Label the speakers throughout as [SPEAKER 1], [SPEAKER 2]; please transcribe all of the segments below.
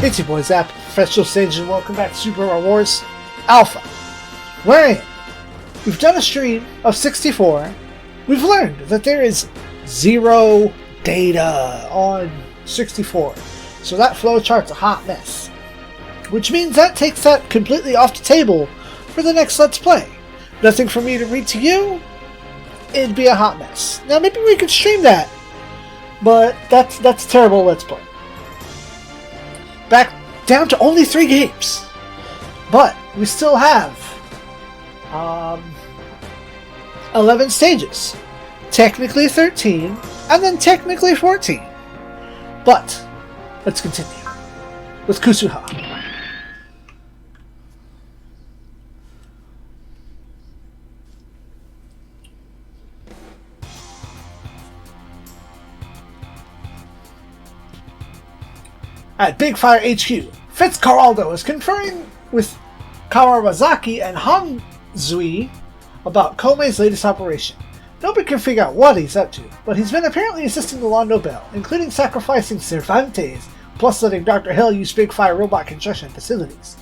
[SPEAKER 1] It's your boy Zappa, Professional Sage, and welcome back to Super Robot Wars Alpha. Wherein we've done a stream of 64. We've learned that there is 0 data on 64. So that flowchart's a hot mess. Which means that takes that completely off the table for the next Let's Play. Nothing for me to read to you. It'd be a hot mess. Now maybe we could stream that. But that's terrible Let's Play. Back down to only 3 games. But we still have 11 stages. Technically 13, and then technically 14. But let's continue with Kusuha. At Big Fire HQ, Fitzcarraldo is conferring with Kawarazaki and Hanzui about Komei's latest operation. Nobody can figure out what he's up to, but he's been apparently assisting the Londo Bell, including sacrificing Cervantes, plus letting Dr. Hill use Big Fire robot construction facilities.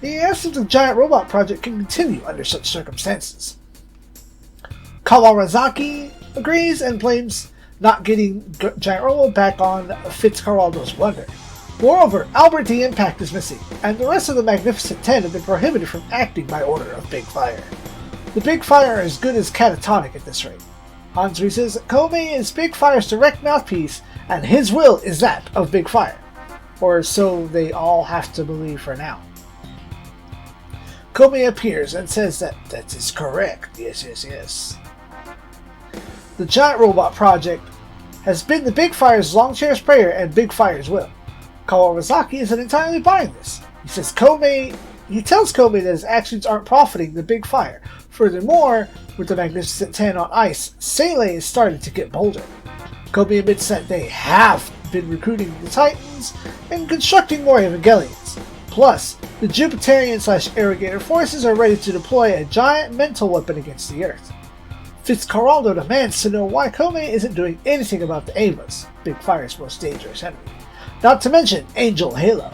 [SPEAKER 1] He asks if the giant robot project can continue under such circumstances. Kawarazaki agrees and blames not getting giant robot back on Fitzcarraldo's blunder. Moreover, Albert the Impact is missing, and the rest of the Magnificent Ten have been prohibited from acting by order of Big Fire. The Big Fire are as good as catatonic at this rate. Hanzui says that Komei is Big Fire's direct mouthpiece, and his will is that of Big Fire. Or so they all have to believe for now. Komei appears and says that is correct. Yes. The giant robot project has been the Big Fire's long cherished prayer and Big Fire's will. Kawarazaki isn't entirely buying this. He tells Komei that his actions aren't profiting the Big Fire. Furthermore, with the Magnificent Ten on ice, Sele is starting to get bolder. Komei admits that they have been recruiting the Titans and constructing more Evangelions. Plus, the Jupiterian/Irrigator forces are ready to deploy a giant mental weapon against the Earth. Fitzcarraldo demands to know why Komei isn't doing anything about the Avas, Big Fire's most dangerous enemy. Not to mention Angel Halo.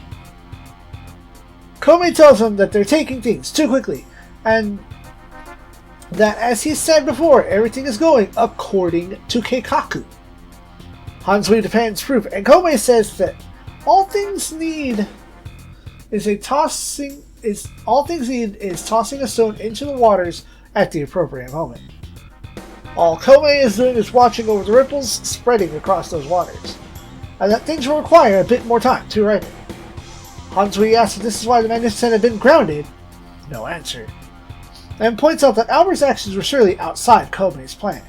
[SPEAKER 1] Komei tells him that they're taking things too quickly, and that, as he said before, everything is going according to Keikaku. Hanzui demands proof, and Komei says that all things need is tossing a stone into the waters at the appropriate moment. All Komei is doing is watching over the ripples spreading across those waters, and that things will require a bit more time to ripen. Hanzui asks if this is why the Magnificent have been grounded. No answer. And points out that Albert's actions were surely outside Komei's plan.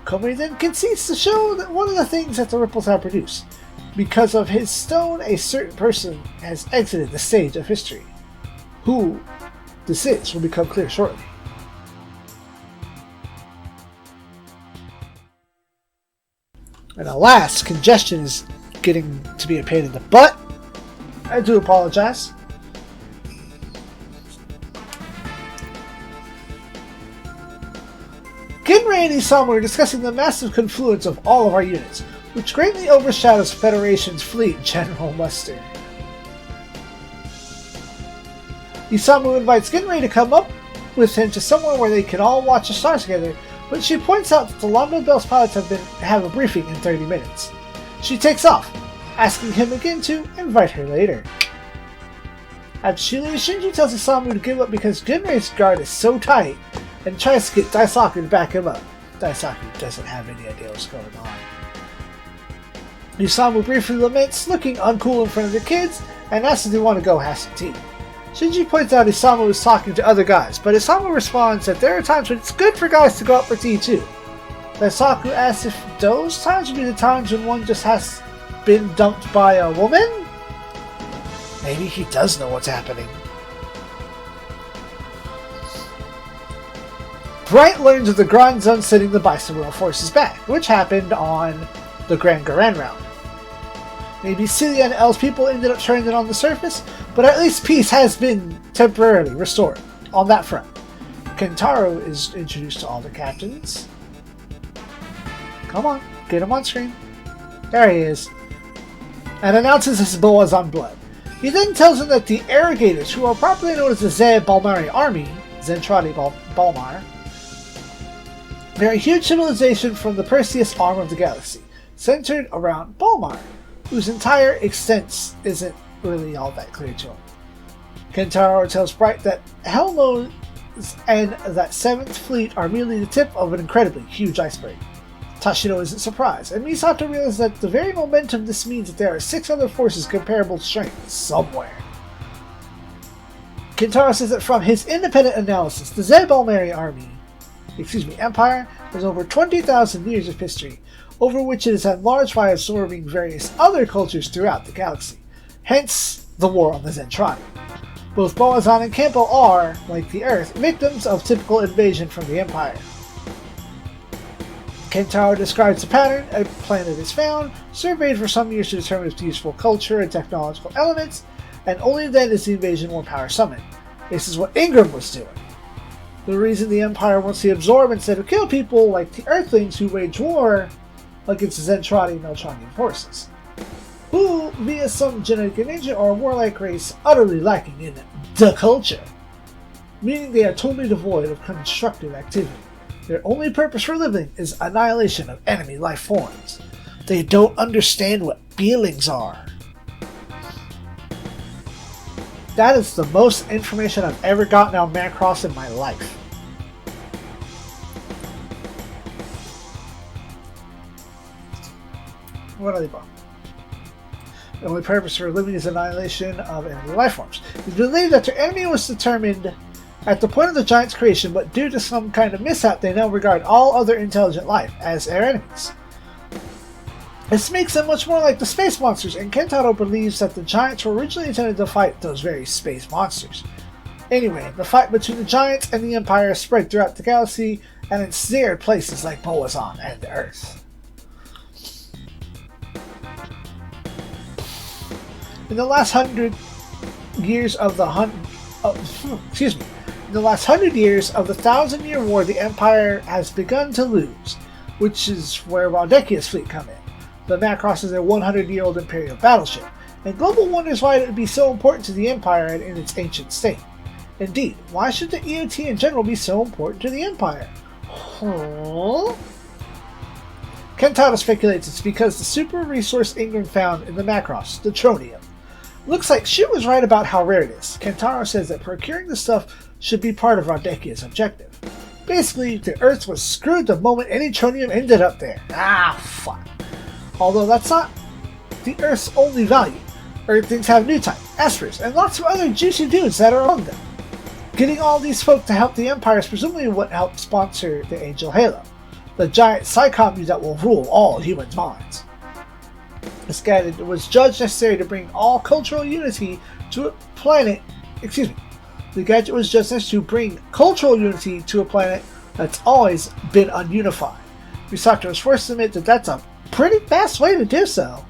[SPEAKER 1] Komei then concedes to show that one of the things that the ripples have produced. Because of his stone, a certain person has exited the stage of history. Who this is will become clear shortly. And alas, congestion is getting to be a pain in the butt. I do apologize. Ginrei and Isamu are discussing the massive confluence of all of our units, which greatly overshadows Federation's fleet general muster. Isamu invites Ginrei to come up with him to somewhere where they can all watch the stars together, but she points out that the Londo Bell's pilots have a briefing in 30 minutes. She takes off, asking him again to invite her later. After she leaves, Shinji tells Isamu to give up because Ginrei's guard is so tight and tries to get Daisaku to back him up. Daisaku doesn't have any idea what's going on. Isamu briefly laments looking uncool in front of the kids and asks if they want to go have some tea. Shinji points out Isamu is talking to other guys, but Isamu responds that there are times when it's good for guys to go out for tea too. Daisaku asks if those times would be the times when one just has been dumped by a woman? Maybe he does know what's happening. Bright learns of the Grand Zone sending the Bison Wheel forces back, which happened on the Grand Garan round. Maybe Celia and L's people ended up turning it on the surface, but at least peace has been temporarily restored on that front. Kentaro is introduced to all the captains. Come on, get him on screen. There he is. And announces his Boazon blood. He then tells him that the Irrigators, who are properly known as the Balmari Army, Zentradi Balmar, they're a huge civilization from the Perseus arm of the galaxy, centered around Balmar, whose entire extent isn't really all that clear to him. Kentaro tells Bright that Helmos and that 7th Fleet are merely the tip of an incredibly huge iceberg. Tashiro isn't surprised, and Misato realizes that the very momentum this means that there are 6 other forces comparable strength somewhere. Kentaro says that from his independent analysis, the Balmari Empire has over 20,000 years of history, over which it has enlarged by absorbing various other cultures throughout the galaxy. Hence, the war on the Zentradi. Both Boazan and Kempo are, like the Earth, victims of typical invasion from the Empire. Kentaro describes the pattern a planet is found, surveyed for some years to determine its useful culture and technological elements, and only then is the invasion or power summoned. This is what Ingram was doing. The reason the Empire wants to absorb instead of kill people like the Earthlings who wage war against the Zentradi and Meltronian forces, who, via some genetic ninja, are a warlike race utterly lacking in the culture, meaning they are totally devoid of constructive activity. Their only purpose for living is annihilation of enemy life forms. They don't understand what feelings are. That is the most information I've ever gotten on Macross in my life. What are they about? The only purpose for living is annihilation of enemy life forms. It's believed that their enemy was determined at the point of the Giants' creation, but due to some kind of mishap, they now regard all other intelligent life as their enemies. This makes them much more like the space monsters, and Kentaro believes that the Giants were originally intended to fight those very space monsters. Anyway, the fight between the Giants and the Empire spread throughout the galaxy and ensnared places like Boazan and the Earth. In the last 100 years of the 1,000-year war, the Empire has begun to lose, which is where Valdekia's fleet come in. The Macross is a 100-year-old Imperial battleship, and Global wonders why it would be so important to the Empire and in its ancient state. Indeed, why should the EOT in general be so important to the Empire? Kentaro speculates it's because the super resource Ingram found in the Macross, the tronium. Looks like she was right about how rare it is. Kentaro says that procuring the stuff should be part of Valdekia's objective. Basically, the Earth was screwed the moment any tronium ended up there. Fuck. Although that's not the Earth's only value. Earthlings have new type, espers, and lots of other juicy dudes that are among them. Getting all these folk to help the Empire is presumably what helped sponsor the Angel Halo, the giant psychommu that will rule all humans' minds. This gadget was judged necessary to bring all cultural unity to a planet. The gadget was judged necessary to bring cultural unity to a planet that's always been ununified. Misato was forced to admit that that's a pretty fast way to do so.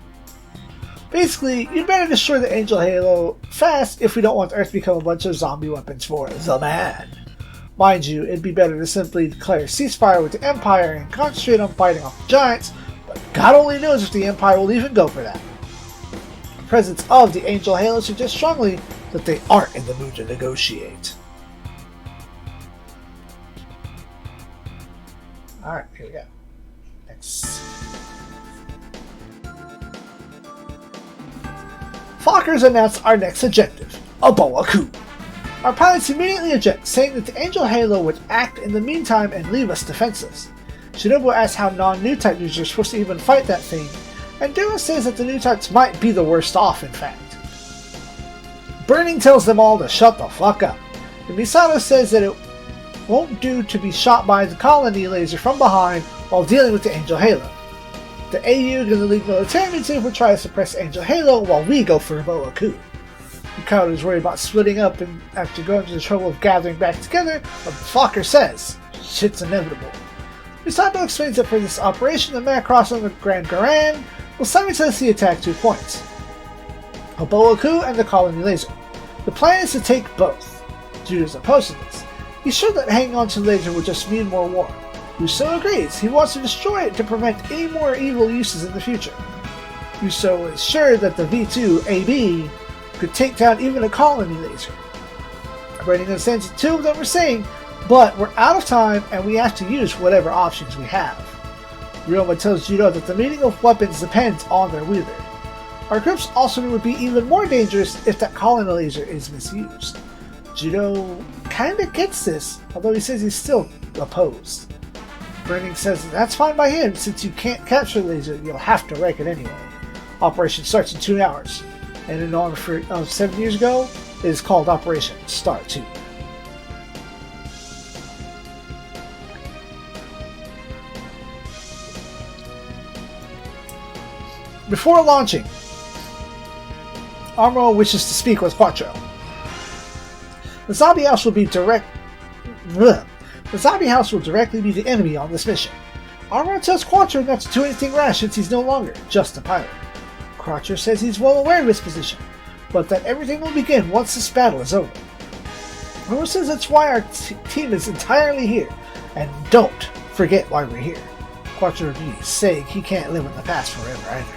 [SPEAKER 1] Basically, you'd better destroy the Angel Halo fast if we don't want Earth to become a bunch of zombie weapons for the man. Mind you, it'd be better to simply declare ceasefire with the Empire and concentrate on fighting off the Giants, but God only knows if the Empire will even go for that. The presence of the Angel Halo suggests strongly that they aren't in the mood to negotiate. Alright, here we go. Next. Fokkers announced our next objective, a Boa coup. Our pilots immediately eject, saying that the Angel Halo would act in the meantime and leave us defenseless. Shinobu asks how non-new type users are supposed to even fight that thing, and Dura says that the new types might be the worst off, in fact. Burning tells them all to shut the fuck up, and Misato says that it won't do to be shot by the colony laser from behind while dealing with the Angel Halo. The AU and the League military means will try to suppress Angel Halo while we go for a Boa coup. Mikado is worried about splitting up and after going to the trouble of gathering back together, but Fokker says shit's inevitable. Misato explains that for this operation, the Macross and the Grand Garan will simultaneously attack 2 points, a Boa coup and the Colony Laser. The plan is to take both. Judo's opposed to this. He's sure that hanging on to the laser would just mean more war. Yuso agrees. He wants to destroy it to prevent any more evil uses in the future. Yuso is sure that the V2 AB could take down even a colony laser. Brandon understands that 2 of them are saying, but we're out of time and we have to use whatever options we have. Ryoma tells Judo that the meaning of weapons depends on their wielder. Our groups also knew it would be even more dangerous if that colony laser is misused. Judo kinda gets this, although he says he's still opposed. Brandon says that's fine by him, since you can't capture the laser, you'll have to wreck it anyway. Operation starts in 2 hours, and in honor of 7 years ago, it is called Operation Star 2. Before launching, Amuro wishes to speak with Quattro. The zombie house will directly be the enemy on this mission. Amuro tells Quattro not to do anything rash since he's no longer just a pilot. Quattro says he's well aware of his position, but that everything will begin once this battle is over. Amuro says that's why our team is entirely here, and don't forget why we're here. Quattro agrees, saying he can't live in the past forever either.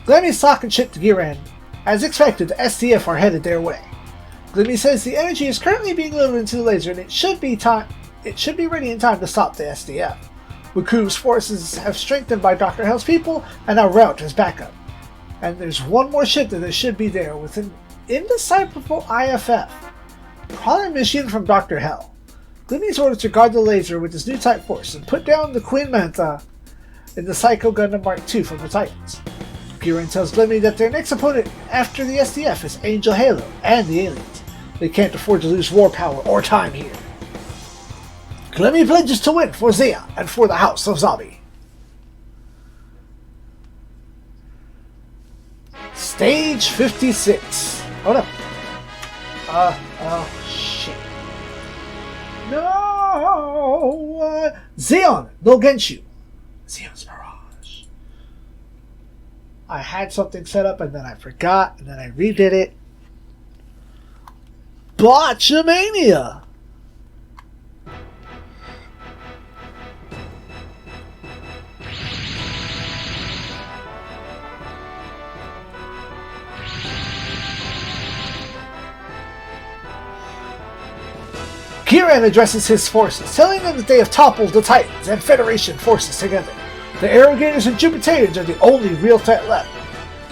[SPEAKER 1] Glemmy, Sock, and ship to Giran. As expected, the SDF are headed their way. Glemmy says the energy is currently being loaded into the laser and it should be ready in time to stop the SDF. Waku's forces have strengthened by Dr. Hell's people and now route his backup. And there's one more ship that should be there with an indecipherable IFF. Probably a mission from Dr. Hell. Glemmy's ordered to guard the laser with his new type force and put down the Queen Mantha in the Psycho Gundam Mark II from the Titans. Giran tells Glemmy that their next opponent after the SDF is Angel Halo and the aliens. They can't afford to lose war power or time here. Glemmy pledges to win for Zeon and for the House of Zombie. Stage 56. Hold up. Oh shit. No! Zeon no Genshu. Zeon's Mirage. I had something set up and then I forgot and then I redid it. Botchamania! Giran addresses his forces, telling them that they have toppled the Titans and Federation forces together. The Arrogators and Jupiterians are the only real threat left.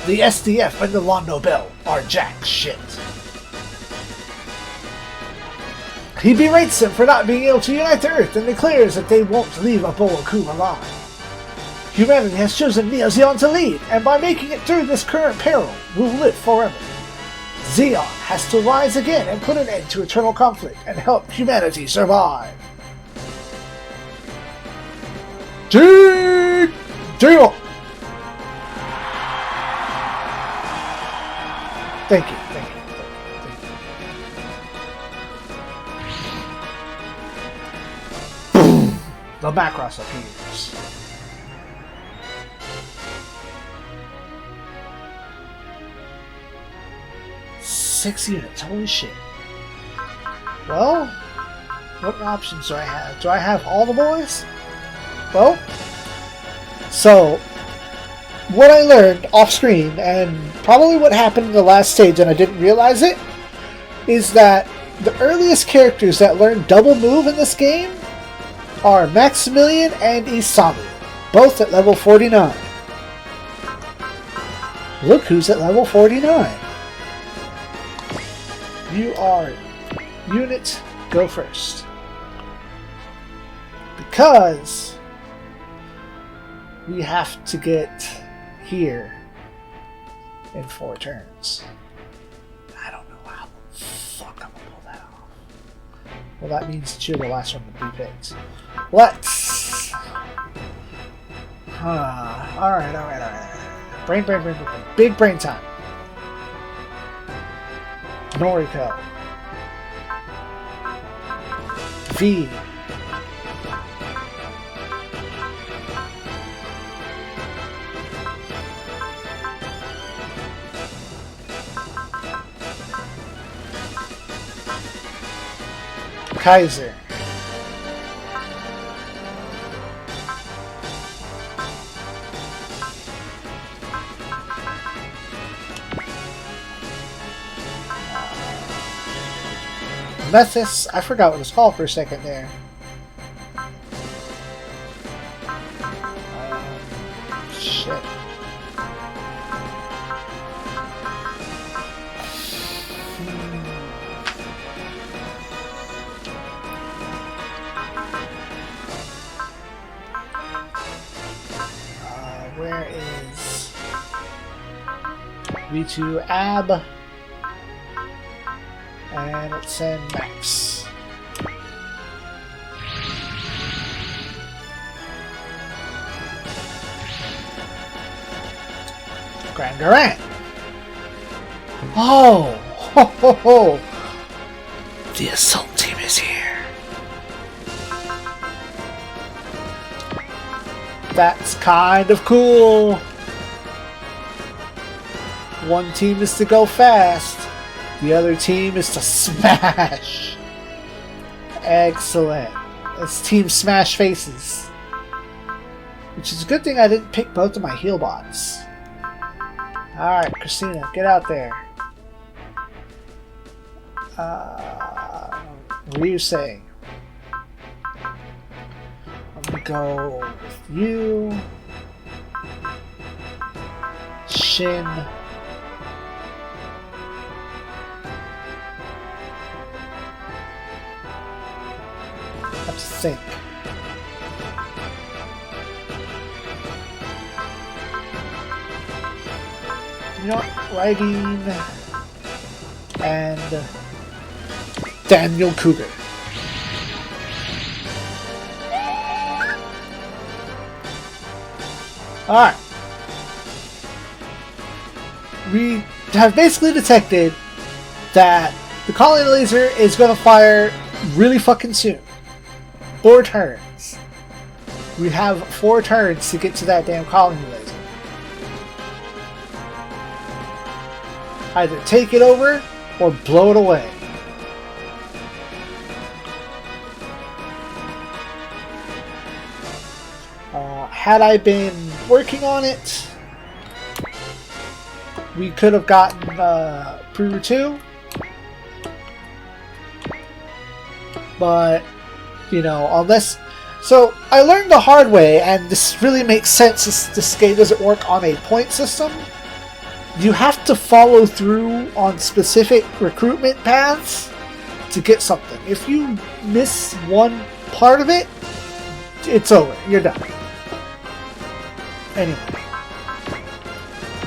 [SPEAKER 1] The SDF and the Londo Bell are jack shit. He berates them for not being able to unite the Earth and declares that they won't leave a Boaku alive. Humanity has chosen Neo Zeon to lead, and by making it through this current peril, will live forever. Zeon has to rise again and put an end to eternal conflict and help humanity survive. Deal! Thank you. Boom! The Macross appears. Six units, holy shit. Well, what options do I have? Do I have all the boys? Well, so what I learned off screen, and probably what happened in the last stage and I didn't realize it, is that the earliest characters that learn double move in this game are Maximilian and Isamu, both at level 49. Look who's at level 49. You are unit, go first. Because we have to get here in 4 turns. I don't know how the fuck I'm gonna pull that off. Well, that means that you're the last one to be picked. Let's. Alright. Brain. Big brain time. Noriko. V. Kaiser. Methys. I forgot what it's called for a second there. Shit. Where is V2 Ab? And let's send Max. Grand Durant. Oh, ho, ho, ho. The assault team is here. That's kind of cool. One team is to go fast. The other team is to smash. Excellent. It's Team Smash Faces. Which is a good thing I didn't pick both of my heal bots. Alright, Christina, get out there. What are you saying? I'm gonna go with you. Shin. Have to think. You know what? Writing and Daniel Cougar. Alright. We have basically detected that the Colony Laser is going to fire really fucking soon. 4 turns. We have 4 turns to get to that damn Colony Laser. Either take it over or blow it away. Had I been working on it, we could have gotten Puru 2. But, you know, unless... So, I learned the hard way, and this really makes sense. This game doesn't work on a point system. You have to follow through on specific recruitment paths to get something. If you miss one part of it, it's over. You're done. Anyway,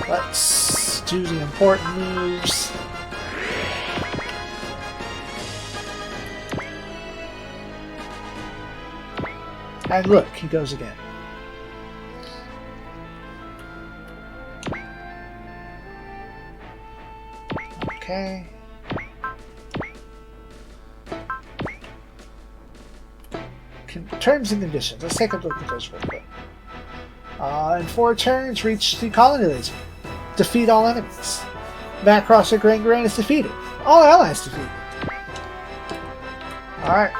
[SPEAKER 1] let's do the important moves. And look, he goes again. Okay. Terms and conditions. Let's take a look at those real quick. In 4 turns, reach the Colony Laser. Defeat all enemies. Macross or Grand Grand is defeated. All allies defeated. Alright.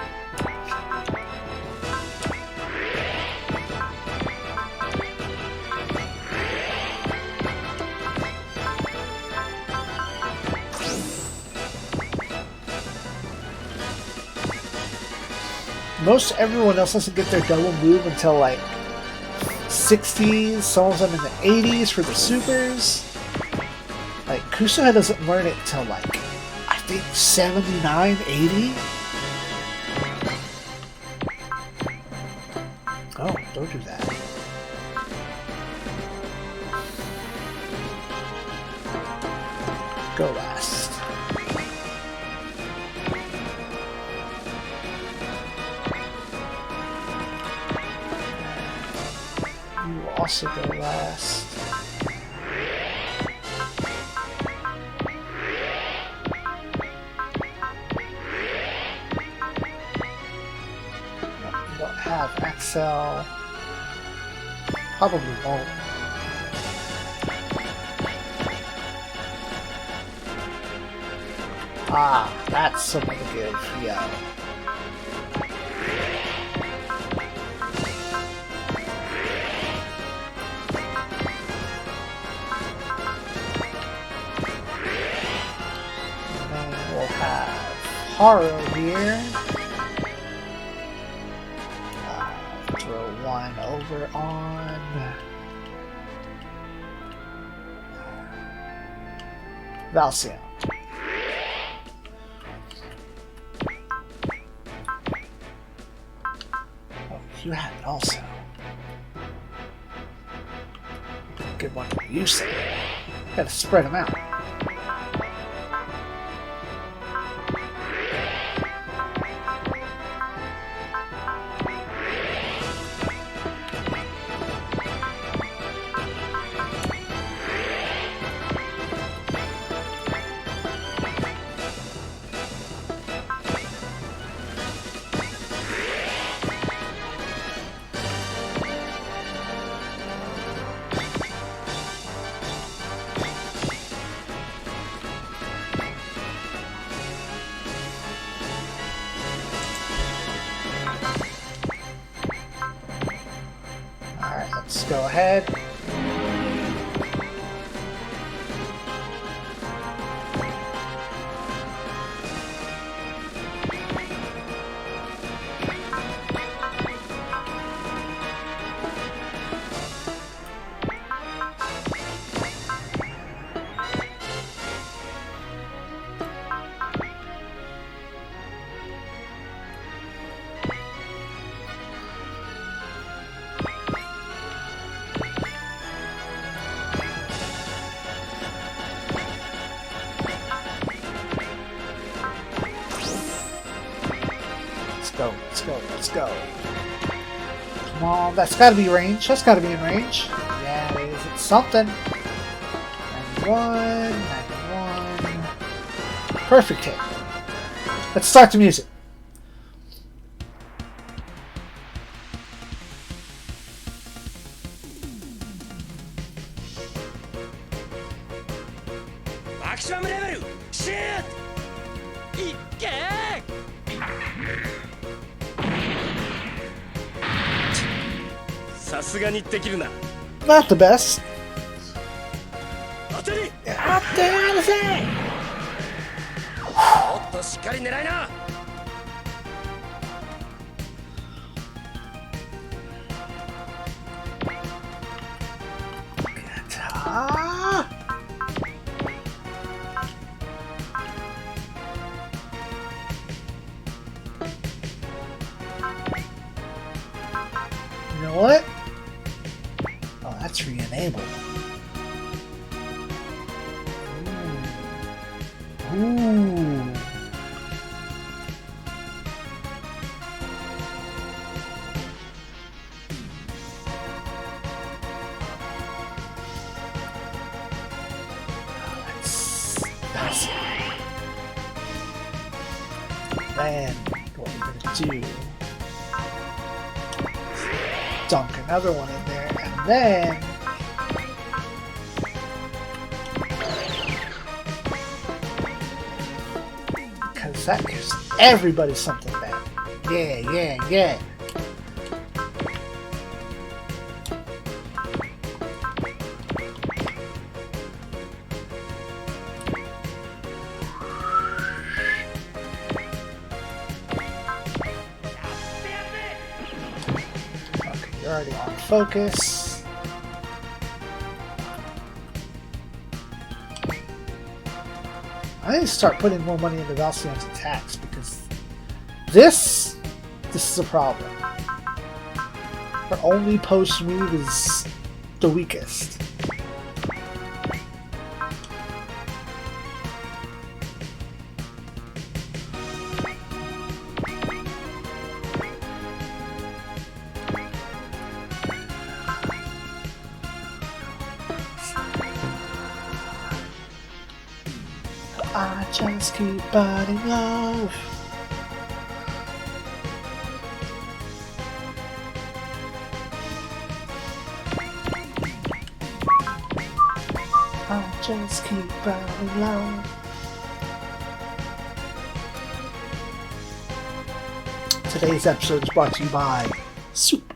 [SPEAKER 1] Most everyone else doesn't get their double move until like 60s, some of them in the 80s for the supers. Like, Kusuha doesn't learn it till like, I think 79, 80? Oh, don't do that. Go last. Also go last. You don't have Axel. Probably won't. Ah, that's something to give, yeah. Haro here. Throw one over on Valcion. Oh, you have it also. Good one for you, Sam. Gotta spread them out. Let's go ahead. Let's go. Come on, that's gotta be range. That's gotta be in range. Yeah, it is. It's something. 91, 91. Perfect hit. Let's start the music.
[SPEAKER 2] Maximum level! Shit!
[SPEAKER 1] Not the best. You know what? Oh, that's re-enabled. Ooh. That's then what we're gonna do. Dunk another one in there, and then because that gives everybody something back. Yeah. You're already on focus. I need to start putting more money into Valcion's attacks because this is a problem. Her only post move is the weakest. I just keep burning love. I just keep burning love. Today's episode is brought to you by Soup.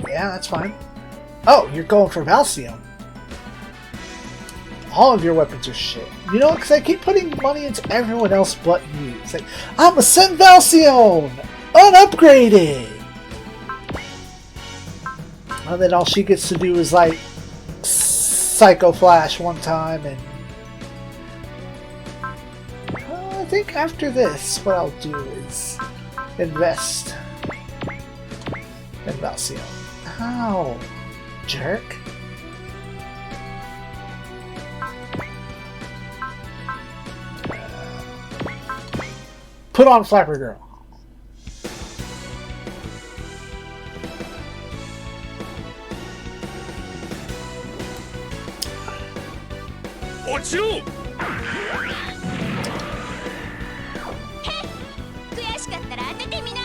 [SPEAKER 1] Yeah, that's fine. Oh, you're going for Valcion. All of your weapons are shit. You know, because I keep putting money into everyone else but you. It's like, I'm a send Valcion! Unupgraded! And then all she gets to do is, like, Psycho Flash one time, and... I think after this, what I'll do is invest in Valcion. Ow! Jerk. Put on Flapper Girl.
[SPEAKER 2] What's you?
[SPEAKER 3] 悔しかったら当ててみな。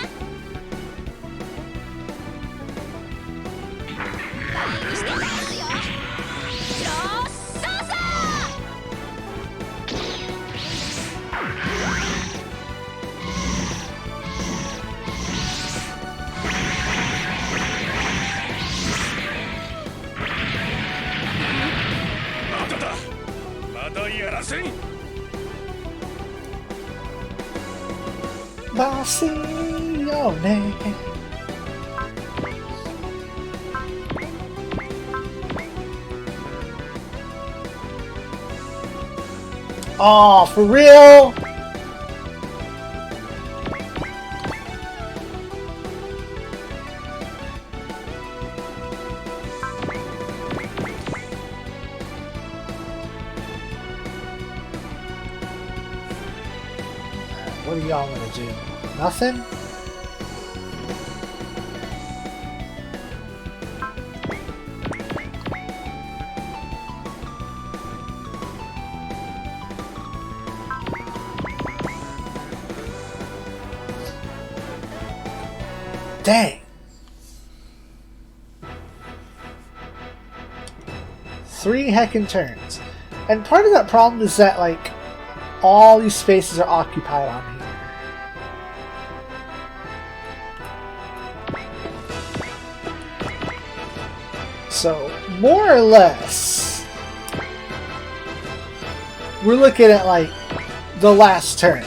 [SPEAKER 3] 倍にして返すよ。超操作。
[SPEAKER 2] まただ。まだやらせん。
[SPEAKER 1] Valcione. Oh, for real? What are y'all gonna do? Nothing? Dang. 3 heckin' turns. And part of that problem is that, like, all these spaces are occupied on here. So, more or less, we're looking at, like, the last turn.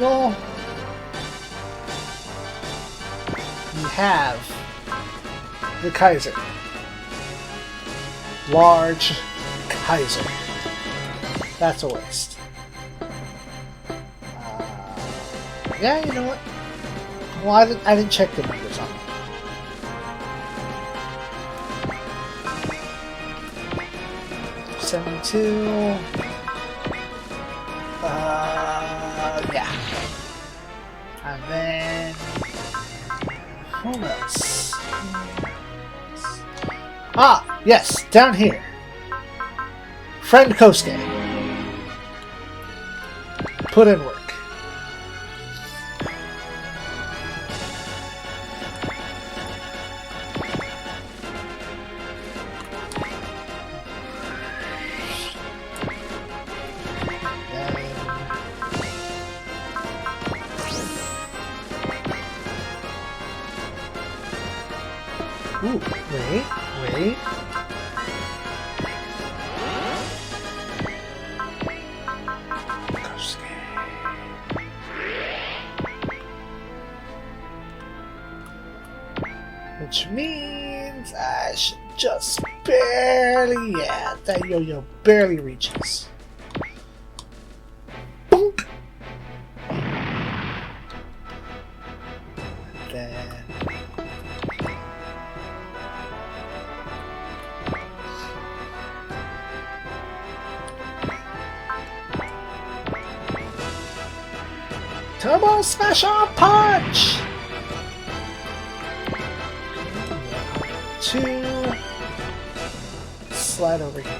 [SPEAKER 1] Well, we have the Kaiser. Large Kaiser. That's a waste. Yeah, you know what? Well, I didn't check the numbers on it. $72. Yeah. And then who else? Ah, yes, down here. Friend Kosuke. Put in work. Ooh, wait. Which means I should just barely, yeah, that yo-yo barely reaches. Boink! Then... Turbo Special Punch! 2. Slide over here.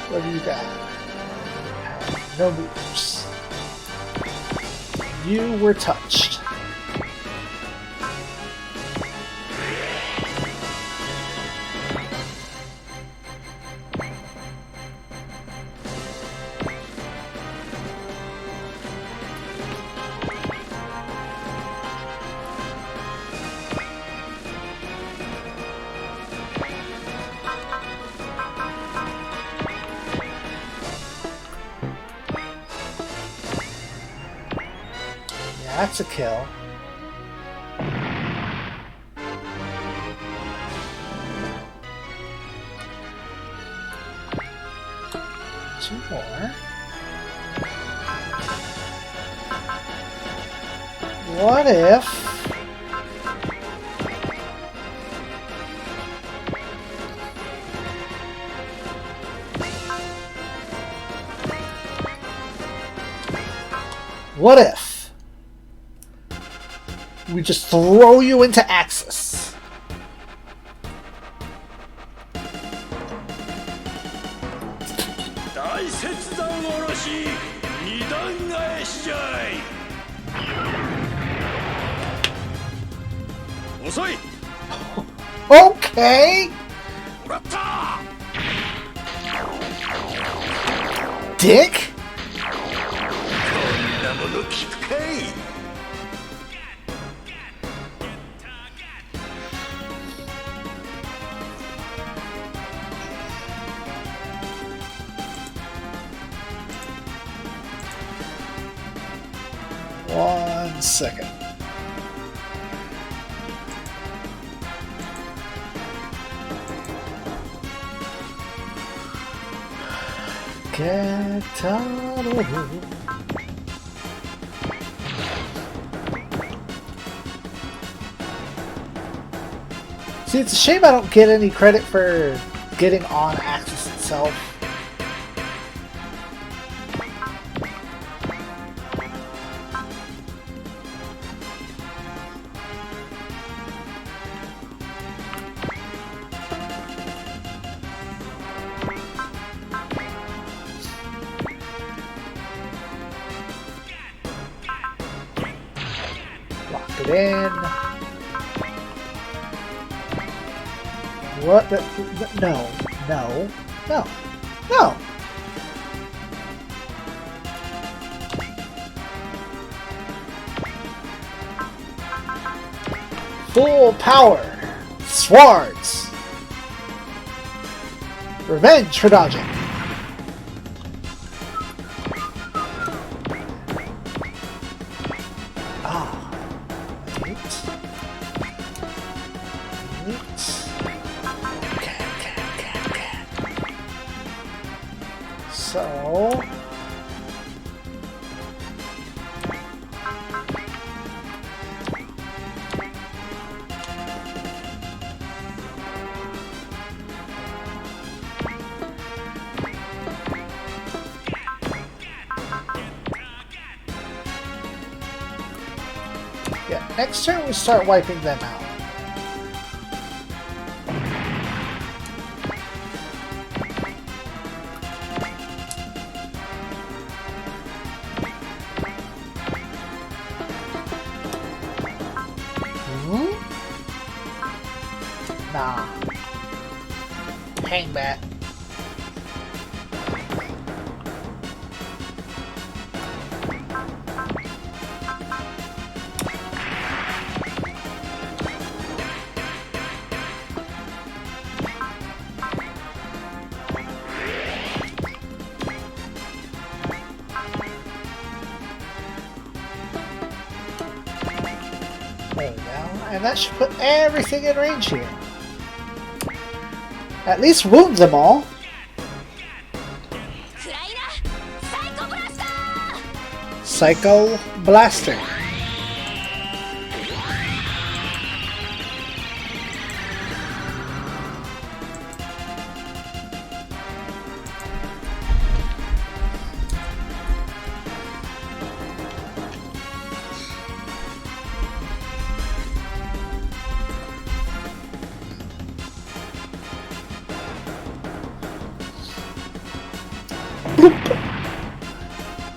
[SPEAKER 1] What do you got? No moves. You were touched. That's a kill. Two more. What if... What if we just throw you into Axis? Okay. Dick? One second. Get out of here. See, it's a shame I don't get any credit for getting on Axis itself. Lock it in. What? No. No. No. No. Full power. Swords. Revenge for dodging. Ah. Wait. So... yeah, next turn we start wiping them out. Nah. Hang back. There we go. And that should put everything in range here. At least wound them all. Psycho Blaster.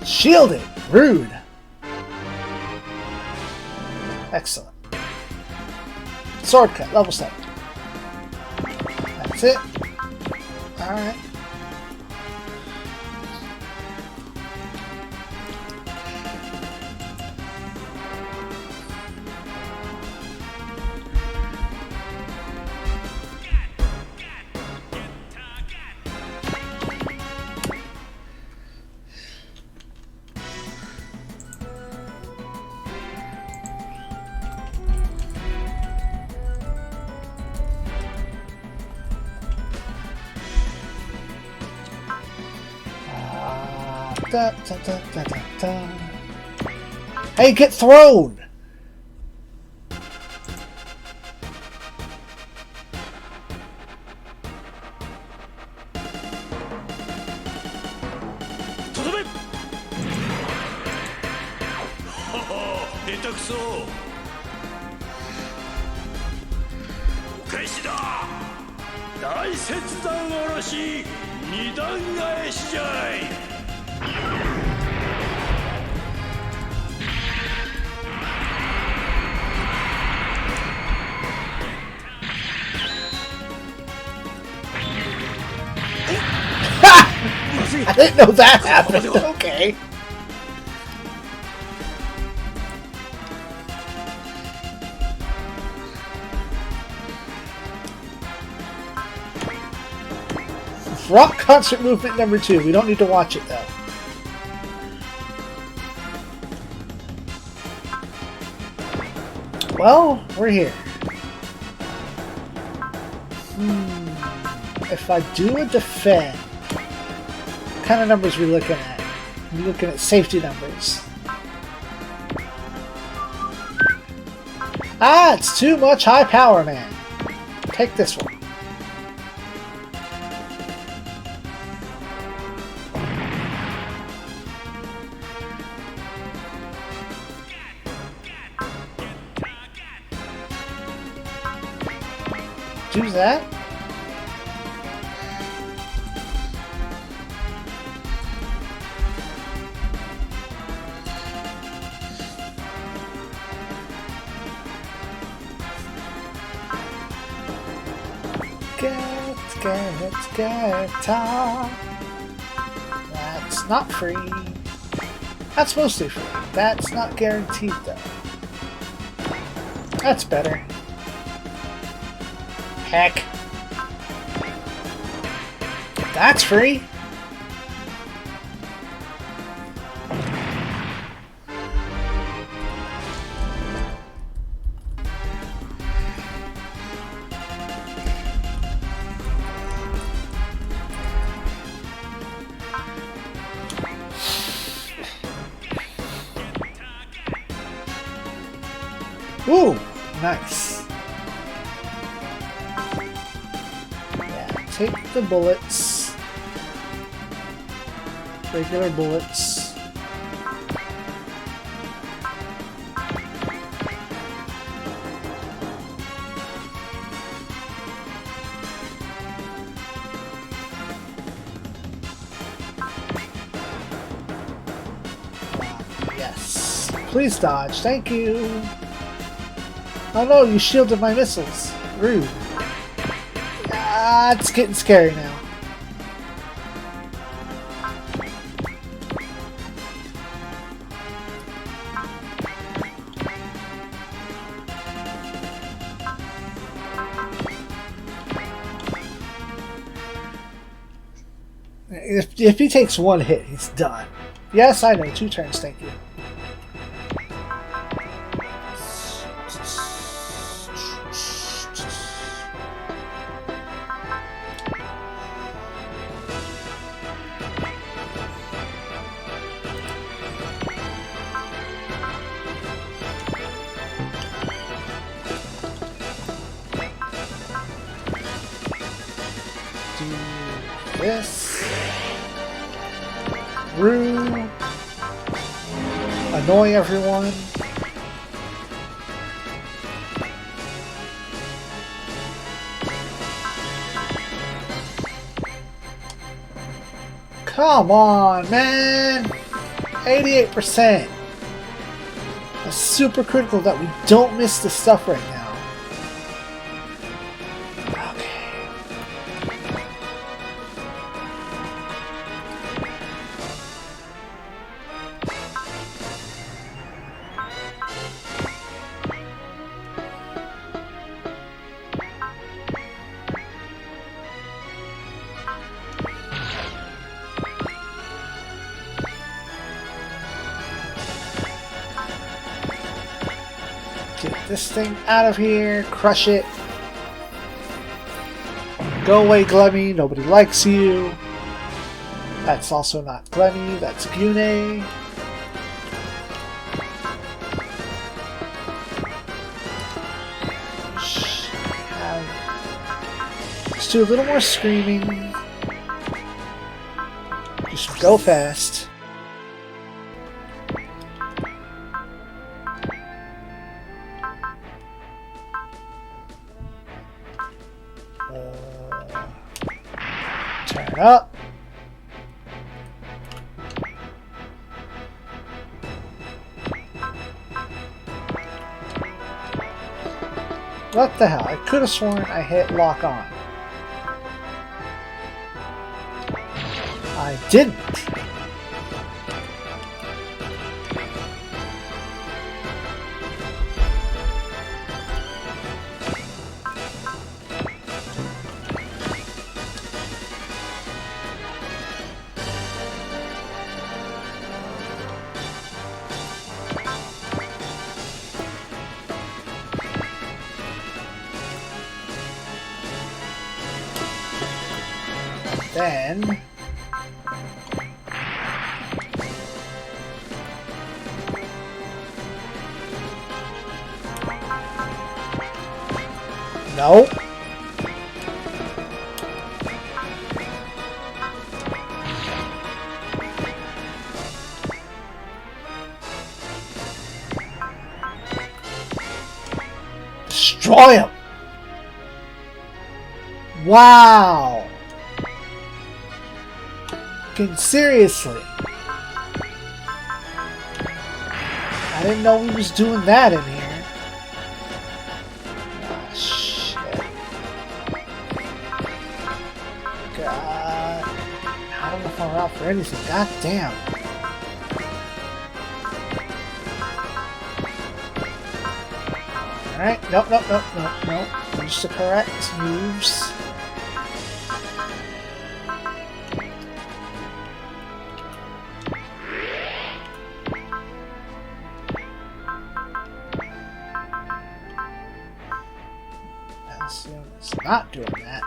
[SPEAKER 1] Shielded. Rude. Excellent. Sword cut. Level 7. That's it. Alright. da, da, da, da, da, da. Hey, get thrown! I didn't know that happened. Okay. Rock concert movement number 2. We don't need to watch it though. Well, we're here. If I do a defend, what kind of numbers are we looking at? We're looking at safety numbers. Ah, it's too much high power, man. Take this one. Choose that. Get top. That's not free. That's mostly free. That's not guaranteed though. That's better. Heck. That's free. Ooh, nice. Yeah, take the bullets. Regular bullets. Yes. Please dodge. Thank you. Oh no, you shielded my missiles. Rude. Ah, it's getting scary now. If he takes one hit, he's done. Yes, I know. 2 turns, thank you. This. Rue. Annoy everyone. Come on, man! 88%! That's super critical that we don't miss the stuff right now. Get this thing out of here, crush it. Go away, Glemmy, nobody likes you. That's also not Glenny, that's Gune. Let's do a little more screaming. Just go fast. Turn up. What the hell? I could have sworn I hit lock on. I didn't. Then no. Destroy him. Wow. Seriously. I didn't know he was doing that in here. Oh, shit. God. I don't know if I'm out for anything. God damn. Alright. Nope. Use the correct moves. It's not doing that.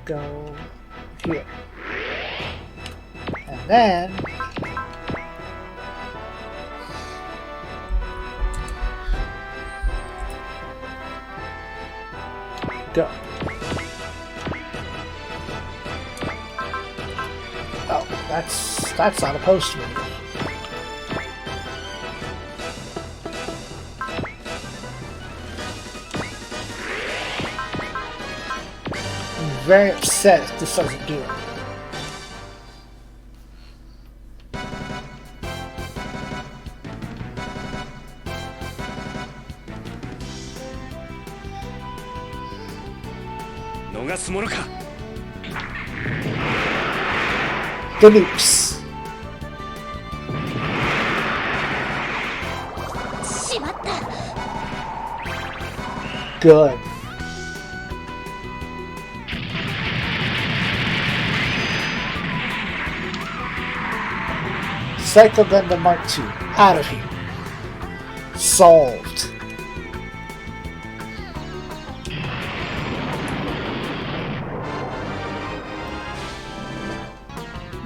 [SPEAKER 1] Go here. And then go. Oh, that's not a post move. Very upset if this doesn't do it. The nukes. Good. Psycho Gundam Mark II. Out of here. Solved.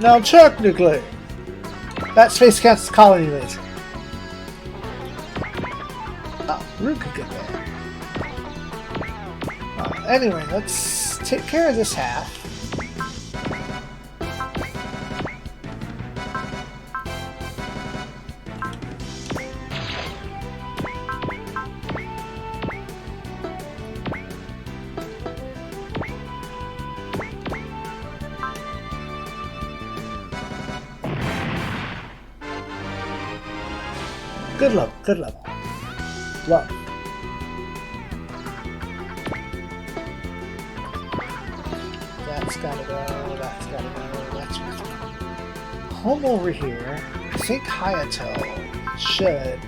[SPEAKER 1] Now technically, that space counts as colony laser. Oh, Root could get there. Anyway, let's take care of this half. Good level, good level. Love. That's gotta go, that's gotta go, that's home over here. I think Hayato should.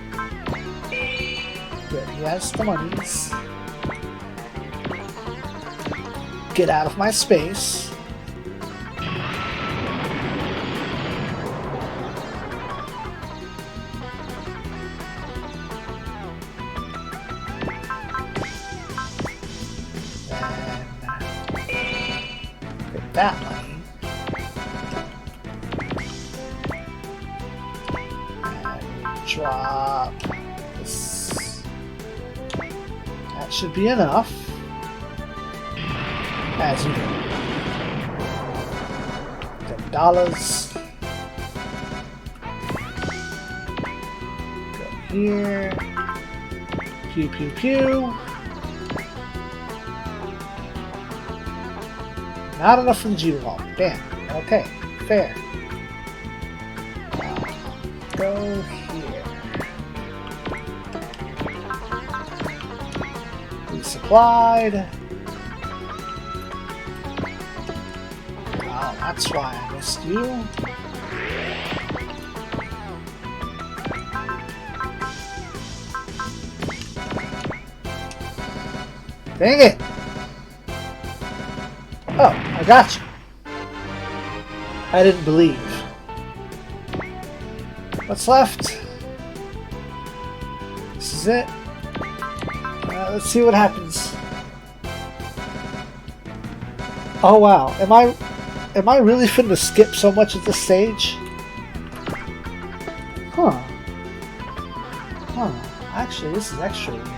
[SPEAKER 1] Good, he has the monies. Get out of my space. that money. And drop this. That should be enough. As usual. $10. Go here. Pew pew pew. Not enough for the G vault. Damn. Okay. Fair. Go here. Resupplied. Oh, that's why I missed you. Dang it! Oh, I got you. I didn't believe. What's left? This is it. Let's see what happens. Oh wow, am I really finna skip so much at this stage? Huh. Huh. Actually, this is extra weird.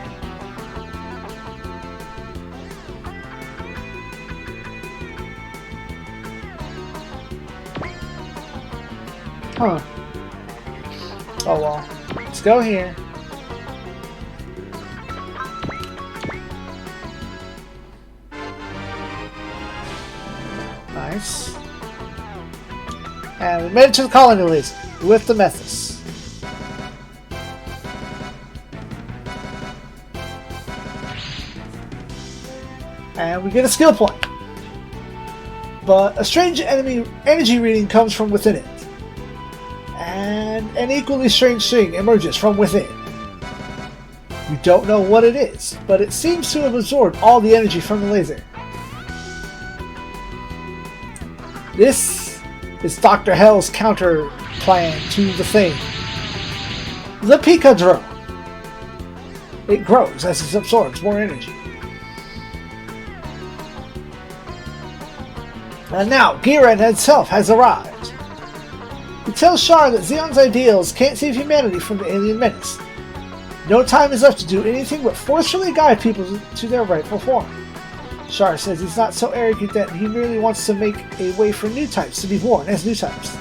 [SPEAKER 1] Huh. Oh well. Let's go here. Nice. And we made it to the colony laser with the Methus. And we get a skill point. But a strange enemy energy reading comes from within it. And an equally strange thing emerges from within. We don't know what it is, but it seems to have absorbed all the energy from the laser. This is Dr. Hell's counter plan to the thing. The Pika drone. It grows as it absorbs more energy. And now, Giran himself has arrived. He tells Char that Zeon's ideals can't save humanity from the alien menace. No time is left to do anything but forcefully guide people to their rightful form. Char says he's not so arrogant that he merely wants to make a way for new types to be born as new types.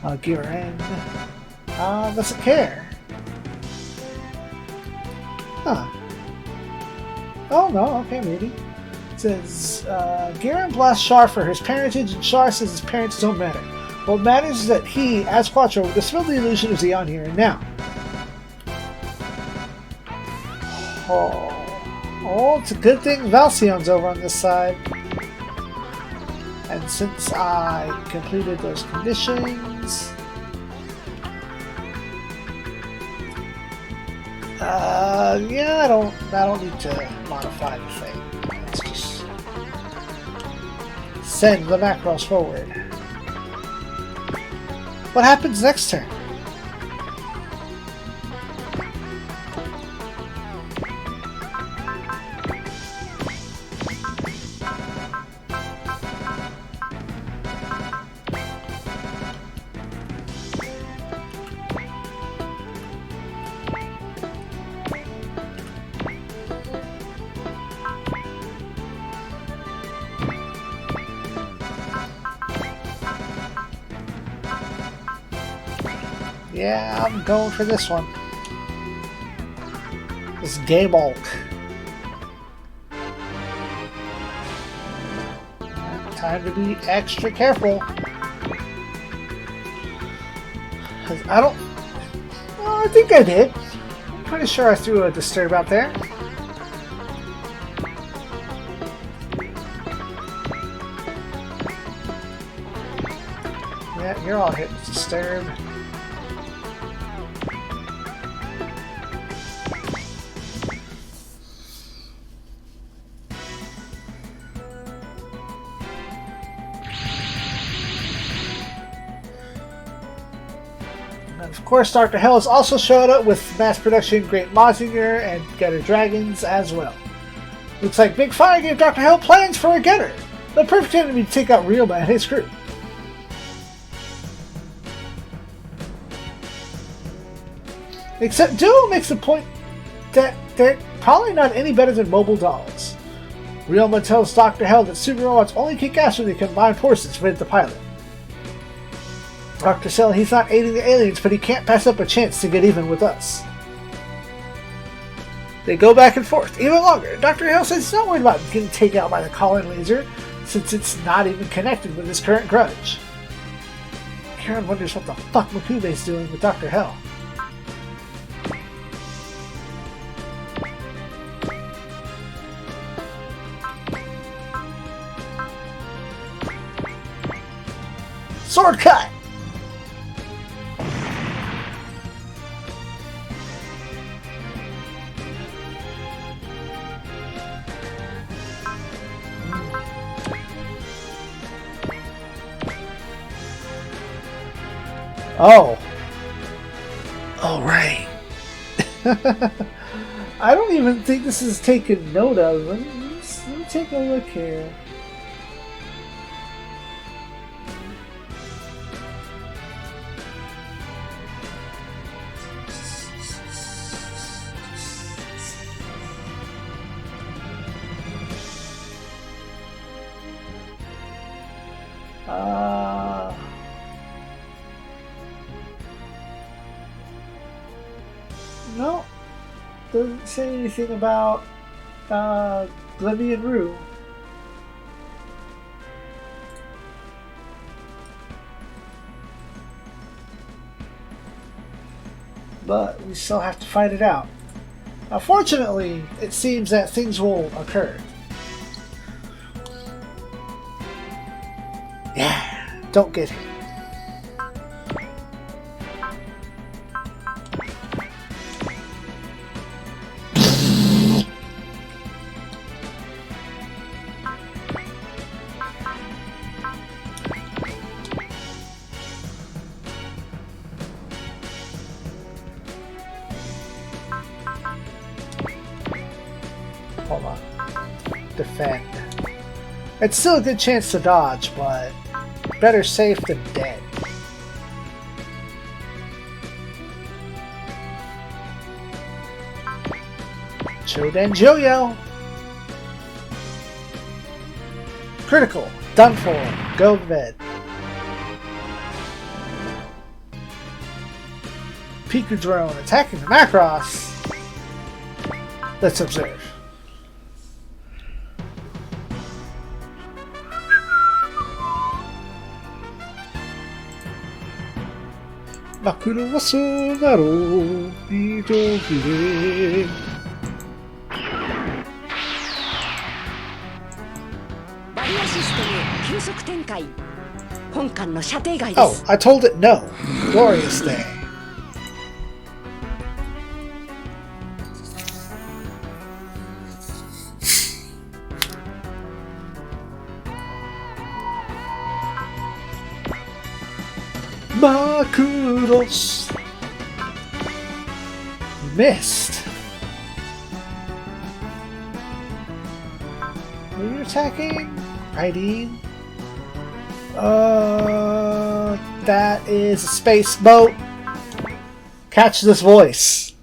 [SPEAKER 1] Giran doesn't care. Huh. Oh no, okay, maybe. It says, Giran blasts Char for his parentage, and Char says his parents don't matter. What matters is that he, as Quattro, will dispel the illusion of Zeon here and now. Oh, it's a good thing Valsion's over on this side. And since I completed those conditions... yeah, I don't need to modify the thing. Let's just send the Macross forward. What happens next turn? Yeah, I'm going for this one. This Game Hulk. Time to be extra careful. I don't... Oh, I think I did. I'm pretty sure I threw a Disturb out there. Yeah, you're all hit with Disturb. Of course, Dr. Hell has also showed up with mass production Great Mazinger and Getter Dragons as well. Looks like Big Fire gave Dr. Hell plans for a Getter. The perfect enemy to take out Ryoma and his crew. Except Duo makes the point that they're probably not any better than mobile dolls. Ryoma tells Dr. Hell that super robots only kick ass when they combine forces with the pilot. Dr. Cell, he's not aiding the aliens, but he can't pass up a chance to get even with us. They go back and forth, even longer. Dr. Hell says he's not worried about getting taken out by the Colony laser, since it's not even connected with his current grudge. Karen wonders what the fuck Makube's doing with Dr. Hell. Sword cut! Oh. Oh, right. I don't even think this is taken note of. Let me take a look here. No, doesn't say anything about Glimmy and Rue. But we still have to fight it out. Unfortunately, it seems that things will occur. Yeah, don't get hit. Hold on. Defend. It's still a good chance to dodge, but better safe than dead. Choden Joyo! Critical. Done for. Go to bed. Piku drone attacking the Macross. Let's observe. Makuro waそうだろう二度切れ
[SPEAKER 3] バリアシステム急速展開本艦の射程外で
[SPEAKER 1] Oh,
[SPEAKER 3] す
[SPEAKER 1] I told it no. Glorious day. Makuros. Missed. Are you attacking? Hiding? That is a space boat. Catch this voice.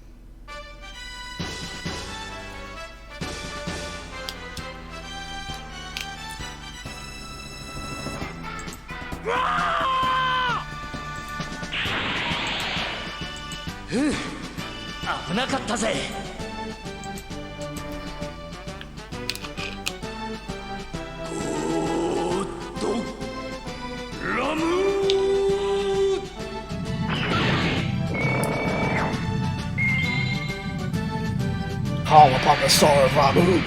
[SPEAKER 1] Call upon the soul of Ramu.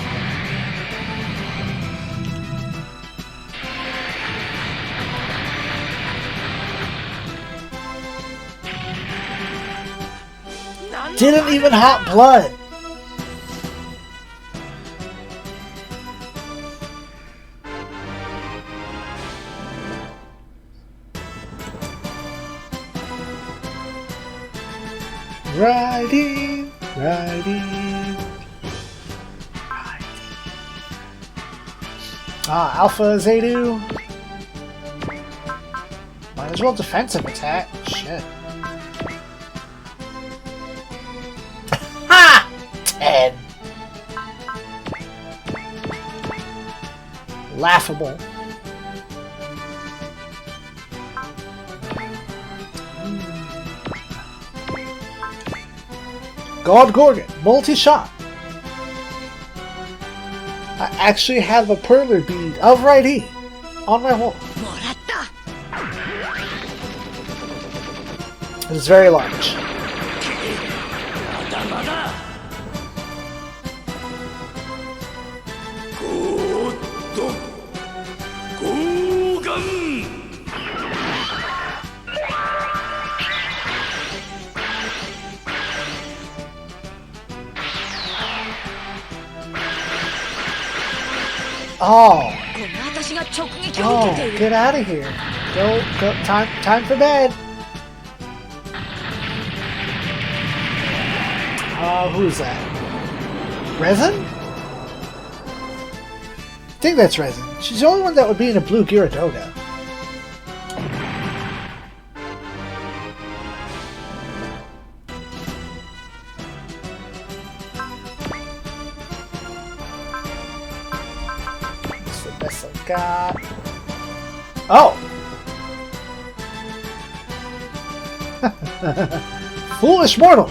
[SPEAKER 1] Didn't even hot blood. Riding, riding, riding. Ah, Alpha Zaydu. Might as well defensive attack. Shit. Ha! 10. Laughable. God Gorgon, multi-shot. I actually have a perler bead of right E on my wall.
[SPEAKER 3] もらった
[SPEAKER 1] It is very large.
[SPEAKER 2] まだまだゴーッとゴーガン
[SPEAKER 1] Oh,
[SPEAKER 3] この私が直撃を
[SPEAKER 1] oh,
[SPEAKER 3] 受けている
[SPEAKER 1] get out of here. Go, time for bed. Who's that? Resin? I think that's Resin. She's the only one that would be in a blue Gyaradoda. That's the best I've got. Oh! Foolish mortal!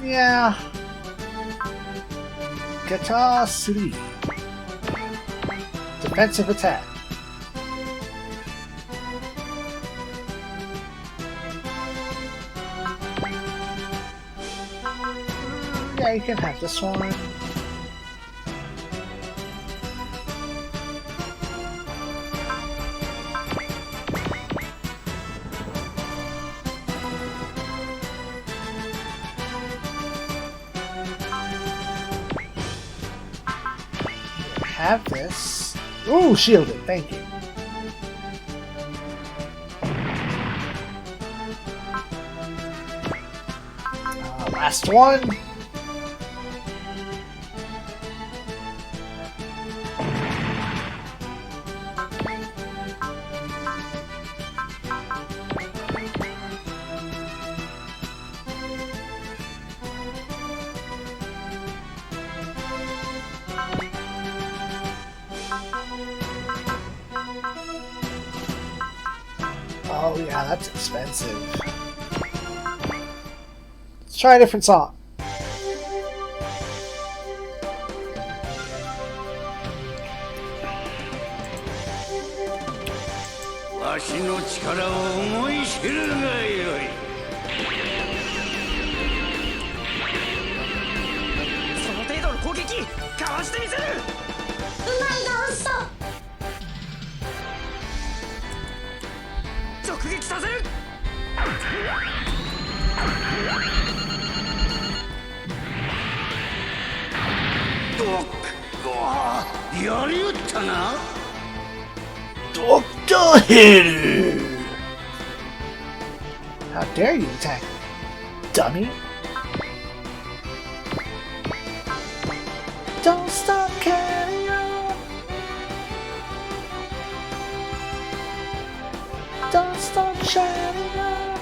[SPEAKER 1] Yeah. Guitar 3. Defensive attack. Yeah, you can have this one. Have this. Ooh, shielded. Thank you. Last one. Oh yeah, that's expensive. Let's try a different song.
[SPEAKER 2] わしの力を思い知るがよいその程度の攻撃かわしてみせる直撃させるやりよったな
[SPEAKER 1] Dr. Hill! How dare you attack me, dummy? Don't stop carrying on. Don't stop shining on.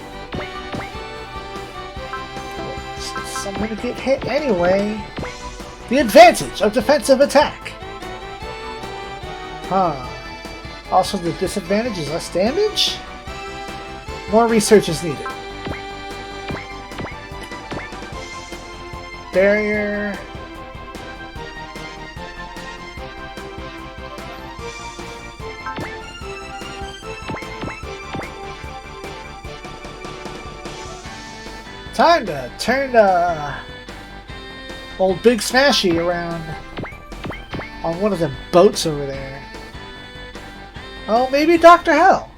[SPEAKER 1] I'm gonna get hit anyway. The advantage of defensive attack. Huh. Also, the disadvantage is less damage? More research is needed. Barrier. Time to turn old Big Smashy around on one of the boats over there. Oh, maybe Dr. Hell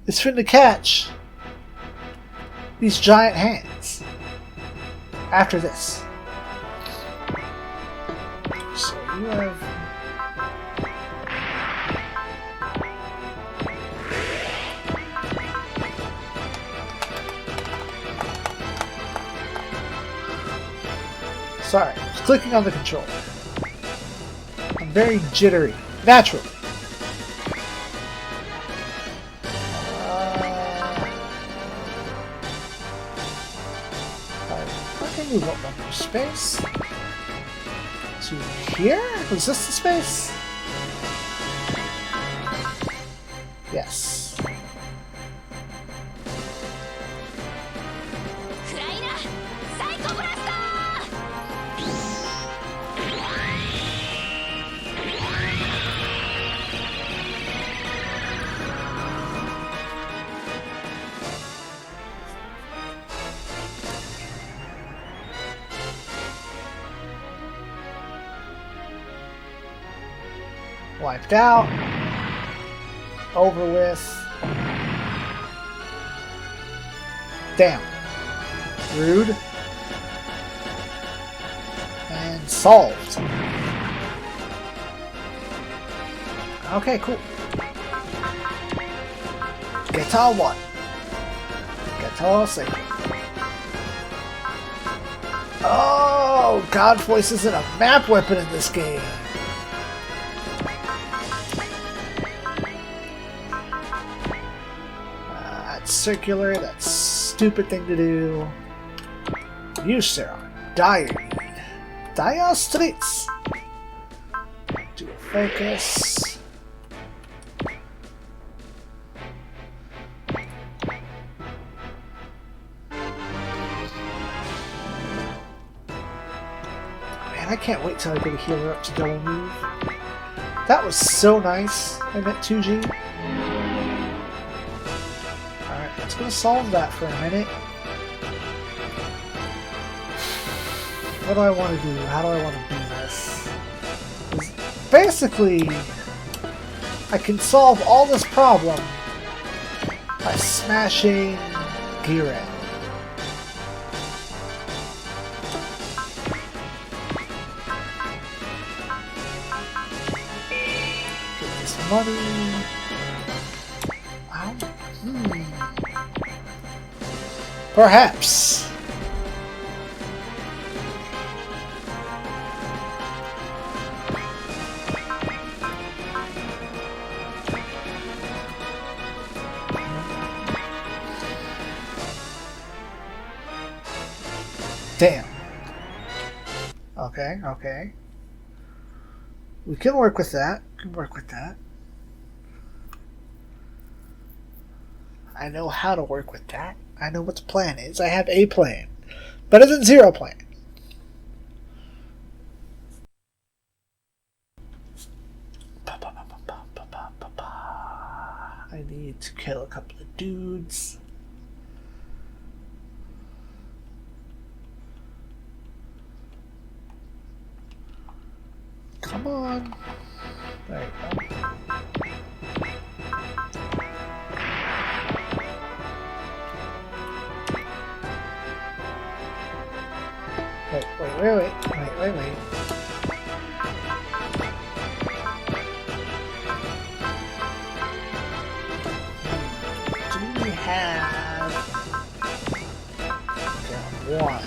[SPEAKER 1] is finna catch these giant hands after this. you have... Sorry, I was clicking on the controller. I'm very jittery. Naturally. I can move up one more space. To here? Was this the space? Yes.
[SPEAKER 3] クライナサイコブラスター
[SPEAKER 1] Wiped out. Over with. Damn. Rude. And solved. Okay, cool. Guitar 1. Guitar 2. Oh, God Voice isn't a map weapon in this game. Circular, that stupid thing to do. Use Zeon. Dire need. Dire streets. Do a focus. Man, I can't wait till I get a healer up to double move. That was so nice in that 2G. Let's go solve that for a minute. What do I want to do? How do I want to do this? 'Cause basically, I can solve all this problem by smashing Giran. Get this money. Wow. Perhaps. Damn. Okay, okay. We can work with that. We can work with that. I know how to work with that. I know what the plan is. I have a plan. Better than zero plan. I need to kill a couple of dudes. Come on. There you go. Wait. Do we have... Okay, one.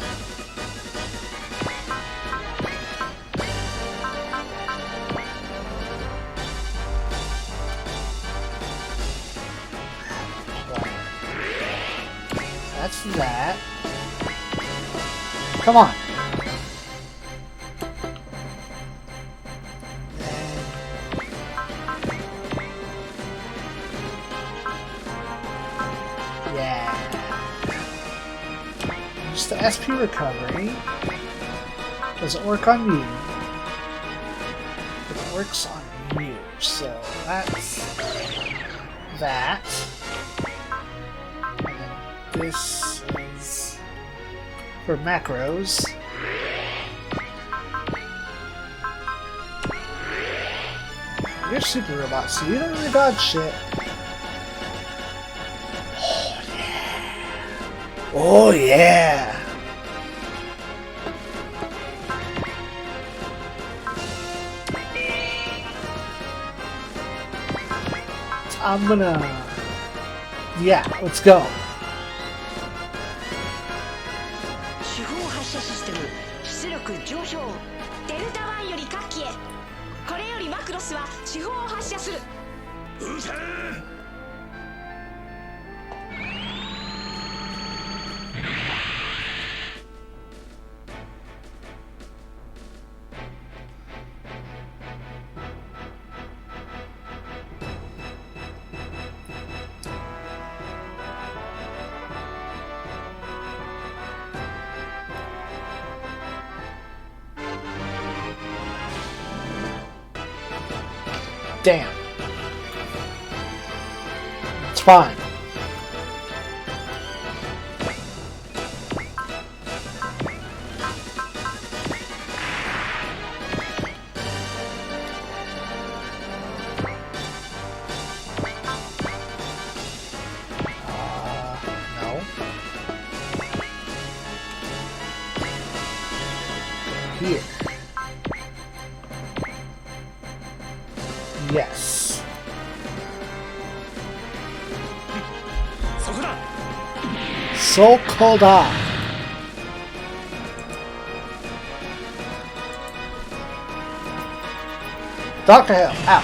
[SPEAKER 1] That's that. Come on. The SP recovery doesn't work on you, but it works on you. So that's that. And then this is for macros. You're super robot, so you don't really dodge shit. Oh yeah! I'm gonna... Yeah, let's go.
[SPEAKER 3] 主砲発射システム出力上昇デルタ1より各機へこれよりマクロスは主砲を発射する
[SPEAKER 1] Damn. It's fine. No. Here. Yes.
[SPEAKER 2] そこだ
[SPEAKER 1] So cold off. Dr. Hill, out.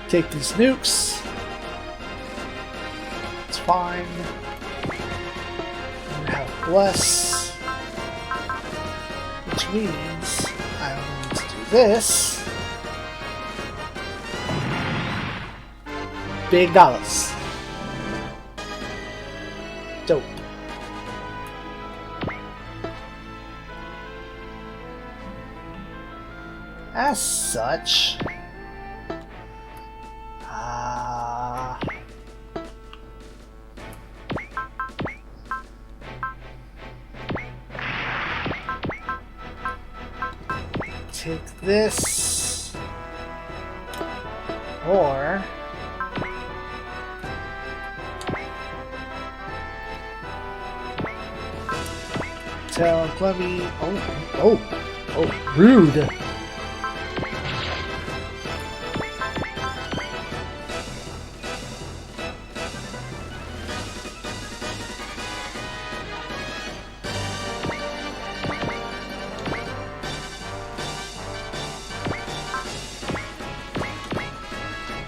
[SPEAKER 1] Take these nukes. It's fine. And have bless. Which means I only need to do this. Big dollars. Dope. As such, take this, or tell Clemmy, oh, rude.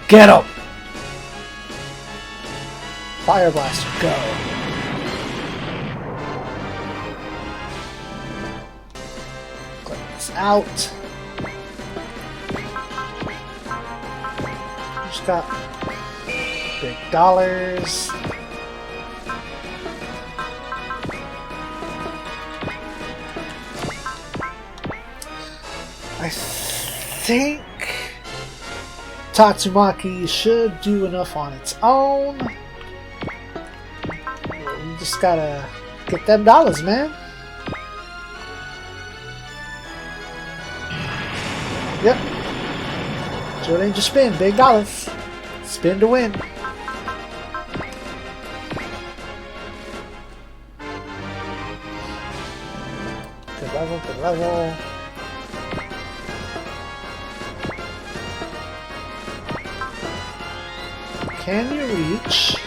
[SPEAKER 1] Get him! Fire Blaster, go! Click this out. Just got big dollars. I think Tatsumaki should do enough on its own. We just gotta get them dollars, man. Yep. Joe Danger spin, big dollars. Spin to win. Good level, good level. Can you reach?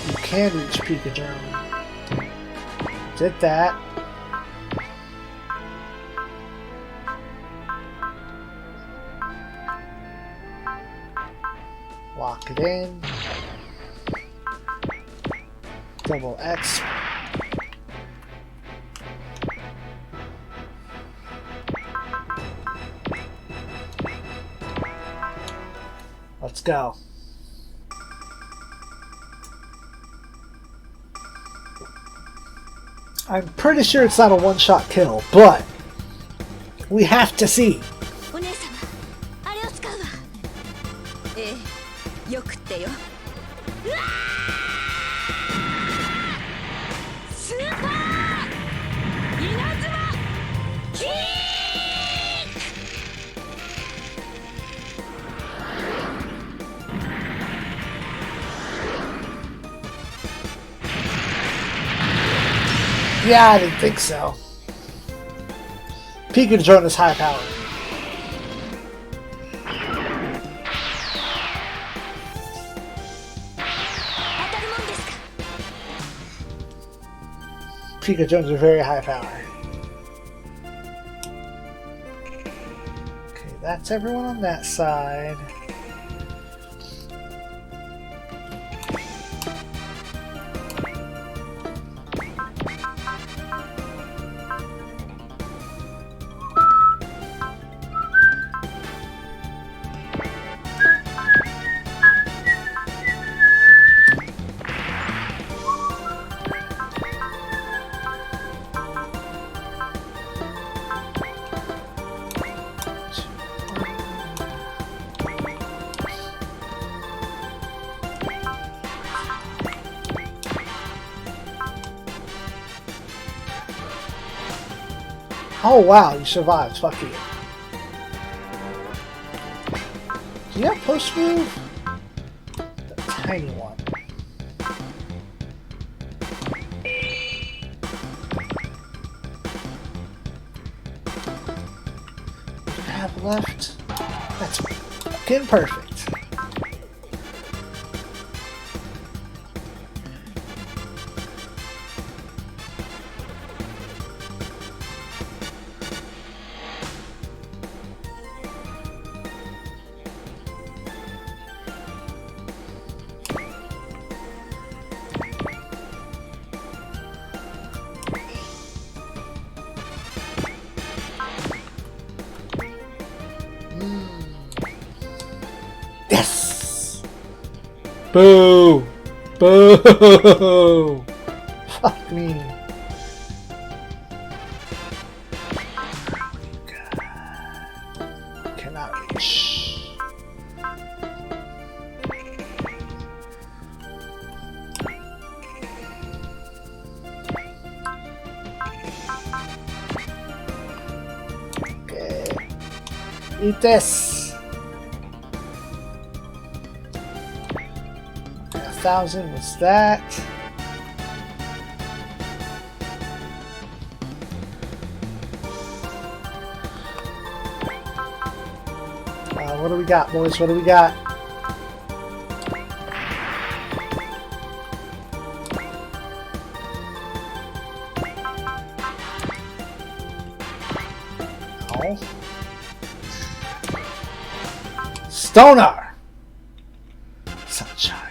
[SPEAKER 1] You can reach Pikachu. Did that. Lock it in. Double X. Let's go. I'm pretty sure it's not a one-shot kill, but we have to see.
[SPEAKER 3] お姉様あれを使うわええよくってようわースーパー稲妻キー
[SPEAKER 1] Yeah, I didn't think so. Pika Drone is high power. Pika Drones are very high power. Okay, that's everyone on that side. Oh wow, you survived. Fuck you. Do you have post move? The tiny one. What do you have left? That's fucking perfect. Yes! Boo! Boo! Fuck me. Cannot reach. Okay. Eat this. 1,000 was that. What do we got, boys? What do we got? Oh. Stoner! Sunshine.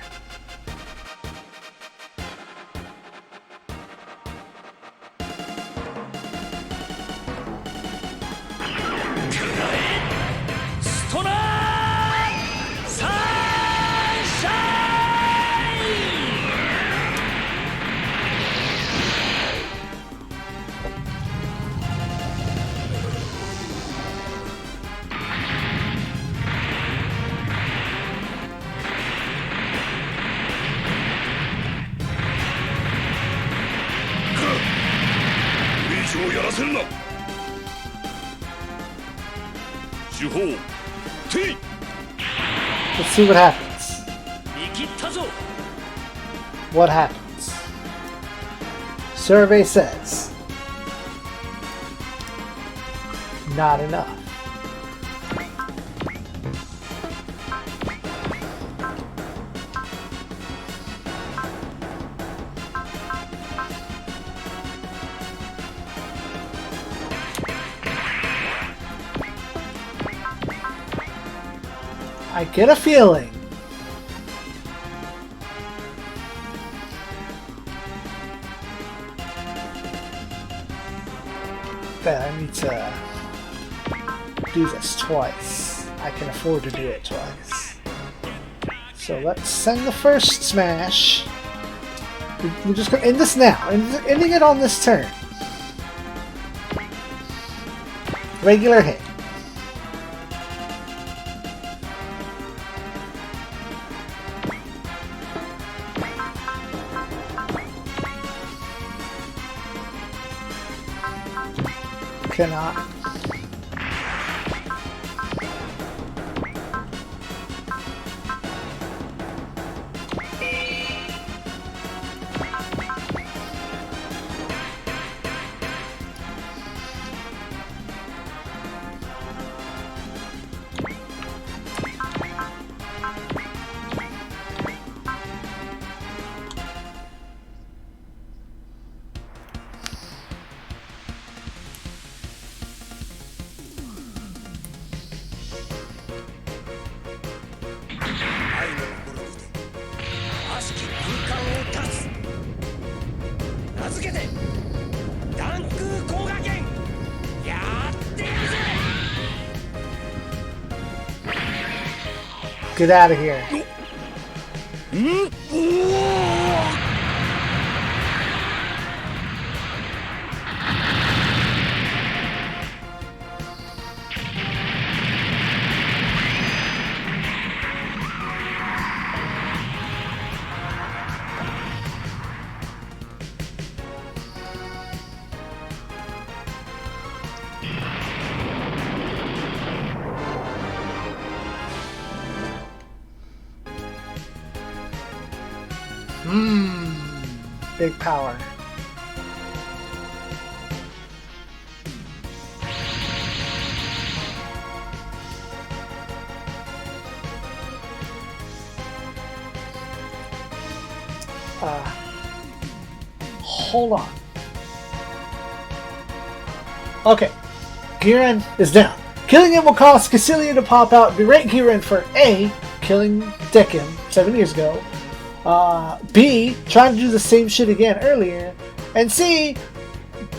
[SPEAKER 1] Let's see what happens. What happens? Survey says not enough. I get a feeling that I need to do this twice. I can afford to do it twice. So let's send the first smash. We're just going to end this now. Ending it on this turn. Regular hit. Cannot.
[SPEAKER 2] けて弾空光画剣やってやるぜ
[SPEAKER 1] Get out of here. Big power. Hold on. Okay. Giran is down. Killing him will cause Cassilia to pop out and berate Giran for A, killing Dekim 7 years ago, B, trying to do the same shit again earlier, and C,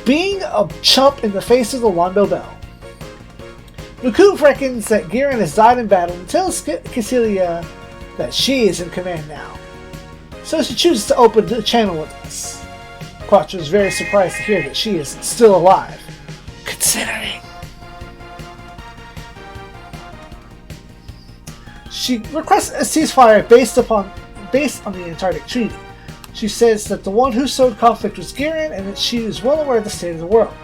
[SPEAKER 1] being a chump in the face of the Londo Bell. Mukuf reckons that Giran has died in battle and tells Cassilia that she is in command now. So she chooses to open the channel with us. Quattro is very surprised to hear that she is still alive, considering. She requests a ceasefire based on the Antarctic Treaty. She says that the one who sowed conflict was Giran and that she is well aware of the state of the world.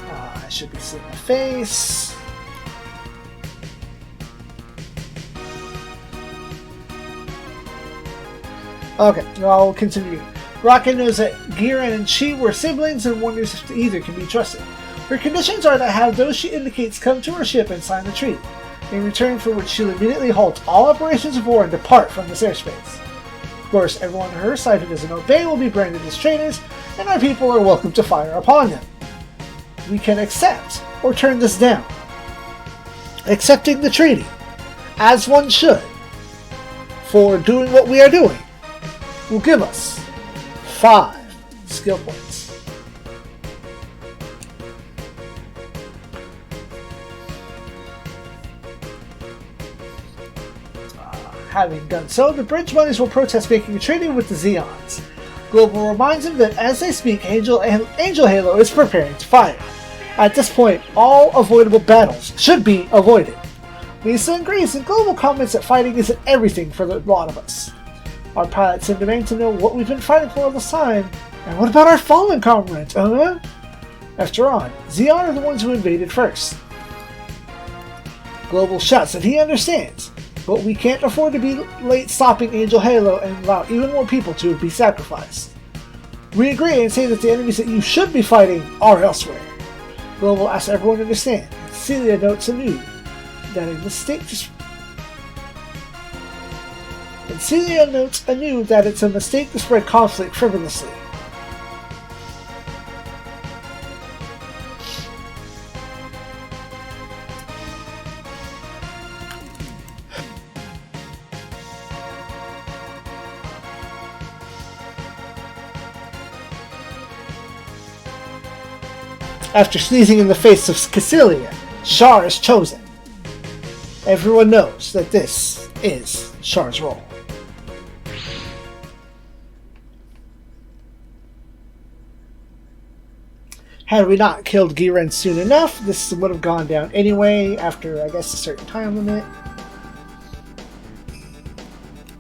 [SPEAKER 1] I should be seeing the face. Okay, I'll continue. Rocket knows that Giran and she were siblings and wonders if either can be trusted. Her conditions are to have those she indicates come to her ship and sign the treaty, in return for which she'll immediately halt all operations of war and depart from this airspace. Of course, everyone on her side who doesn't obey will be branded as traitors, and our people are welcome to fire upon them. We can accept or turn this down. Accepting the treaty, as one should, for doing what we are doing, will give us 5 skill points. Having done so, the bridge bunnies will protest making a treaty with the Zeons. Global reminds him that as they speak, Angel Halo is preparing to fire. At this point, all avoidable battles should be avoided. Lisa agrees, and Global comments that fighting isn't everything for the lot of us. Our pilots seem demand to know what we've been fighting for all this time, and what about our fallen comrades, After all, Zeon are the ones who invaded first. Global shouts that he understands, but we can't afford to be late stopping Angel Halo and allow even more people to be sacrificed. We agree and say that the enemies that you should be fighting are elsewhere. Global asks everyone to understand. Celia notes anew that it's a mistake to spread conflict frivolously. After sneezing in the face of Cassilia, Char is chosen. Everyone knows that this is Char's role. Had we not killed Giran soon enough, this would have gone down anyway after, I guess, a certain time limit.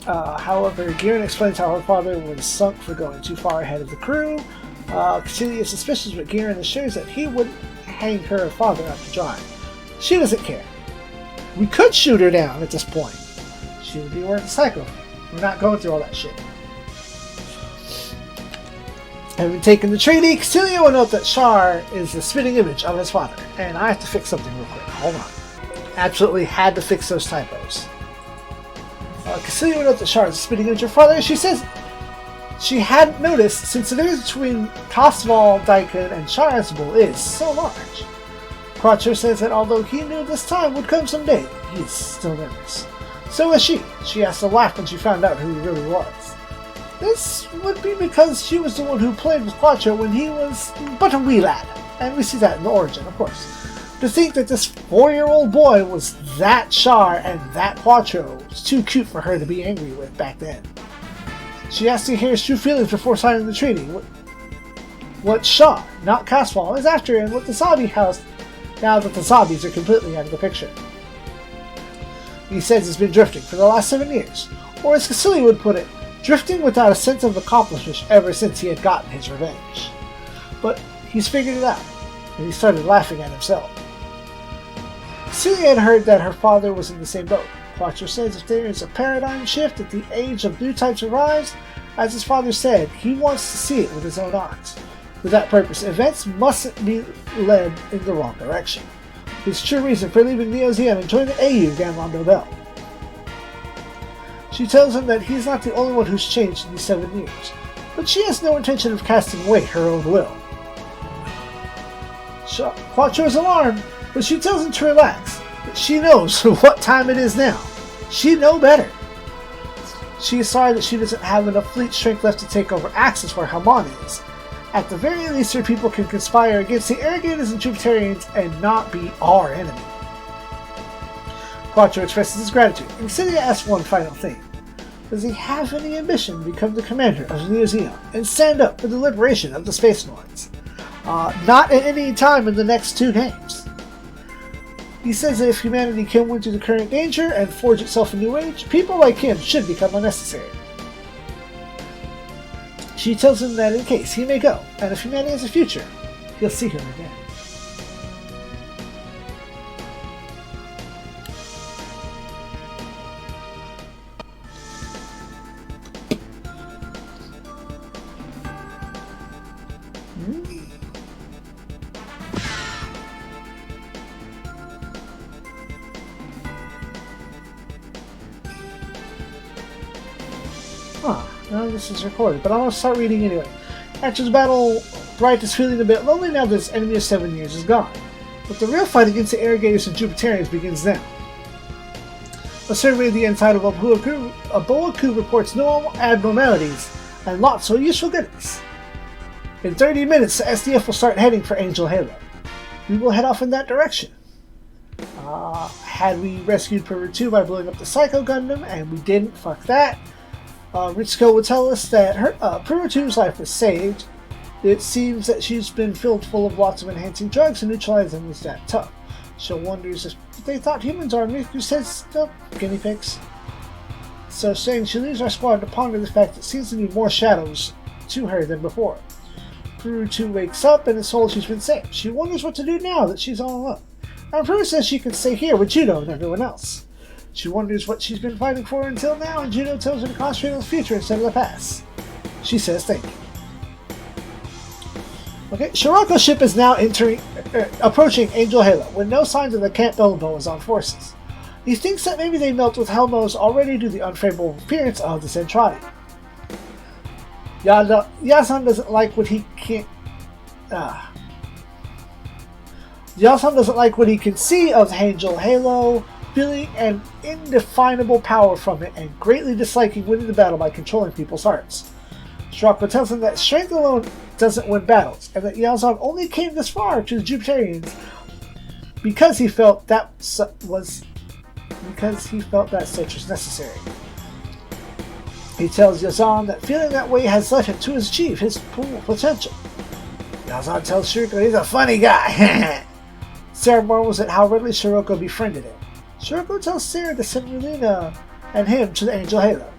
[SPEAKER 1] However, Giran explains how her father was sunk for going too far ahead of the crew. Cassilia is suspicious, but Giran assures that he would hang her father out to dry. She doesn't care. We could shoot her down at this point. She would be worth a cycle. We're not going through all that shit. Having taken the treaty, Cassilia will note that Char is the spitting image of his father. And I have to fix something real quick. Hold on. Absolutely had to fix those typos. Cassilia will note that Char is the spitting image of her father. She says she hadn't noticed since the difference between Cosval, Daikon, and Char Ansible is so large. Quattro says that although he knew this time would come someday, he's still nervous. So was she. She has to laugh when she found out who he really was. This would be because she was the one who played with Quattro when he was but a wee lad, and we see that in the origin, of course. To think that this 4-year-old boy was that Char and that Quattro was too cute for her to be angry with back then. She has to hear his true feelings before signing the treaty. What Char, not Caswall, is after and what the zombie house now that the zombies are completely out of the picture. He says he's been drifting for the last 7 years, or as Cassilia would put it, drifting without a sense of accomplishment ever since he had gotten his revenge. But he's figured it out, and he started laughing at himself. Celia had heard that her father was in the same boat. Quattro says if there is a paradigm shift that the age of new types arrives, as his father said, he wants to see it with his own eyes. For that purpose, events mustn't be led in the wrong direction. His true reason for leaving Zeon and joining the AU Grand Nobel. She tells him that he's not the only one who's changed in these 7 years, but she has no intention of casting away her own will. Quattro is alarmed, but she tells him to relax, that she knows what time it is now. She'd know better. She is sorry that she doesn't have enough fleet strength left to take over Axis where Hamon is. At the very least, her people can conspire against the Irrigators and Jupiterians and not be our enemy. Quattro expresses his gratitude, and Celia asks one final thing. Does he have any ambition to become the commander of Zeon and stand up for the liberation of the Space Marines? Not at any time in the next 2 games. He says that if humanity can win through the current danger and forge itself a new age, people like him should become unnecessary. She tells him that in case he may go, and if humanity has a future, he'll see her again. None of this is recorded, but I'm going to start reading anyway. After the battle, Bright is feeling a bit lonely now that his enemy of 7 years is gone. But the real fight against the Irrigators and Jupiterians begins now. A survey of the inside of Aboaku reports no abnormalities and lots of useful goodies. In 30 minutes, the SDF will start heading for Angel Halo. We will head off in that direction. Had we rescued Peru 2 by blowing up the Psycho Gundam, and we didn't, fuck that. Ritsuko would tell us that her Peru 2's life was saved. It seems that she's been filled full of lots of enhancing drugs and neutralizing them was that tough. She wonders if they thought humans are. Miku says, no, guinea pigs. So saying she leaves our squad to ponder the fact that it seems to be more shadows to her than before. Peru 2 wakes up and is told she's been saved. She wonders what to do now that she's all alone. And Peru says she can stay here with Judo and everyone else. She wonders what she's been fighting for until now, and Juno tells her to concentrate on the future instead of the past. She says thank you. Okay, Shiroko's ship is now approaching Angel Halo, with no signs of the Camp Belbo's on forces. He thinks that maybe they melt with Helmos already due to the unfavorable appearance of the Zentradi. Yazan doesn't like what he can't... Yazan doesn't like what he can see of Angel Halo, feeling an indefinable power from it and greatly disliking winning the battle by controlling people's hearts. Shirako tells him that strength alone doesn't win battles, and that Yazan only came this far to the Jupiterians because he felt that such was necessary. He tells Yazan that feeling that way has led him to achieve his full potential. Yazan tells Shirako he's a funny guy. Sarah marvels at how readily Shirako befriended him. Shirako tells Sarah to send Relina and him to the Angel Halo.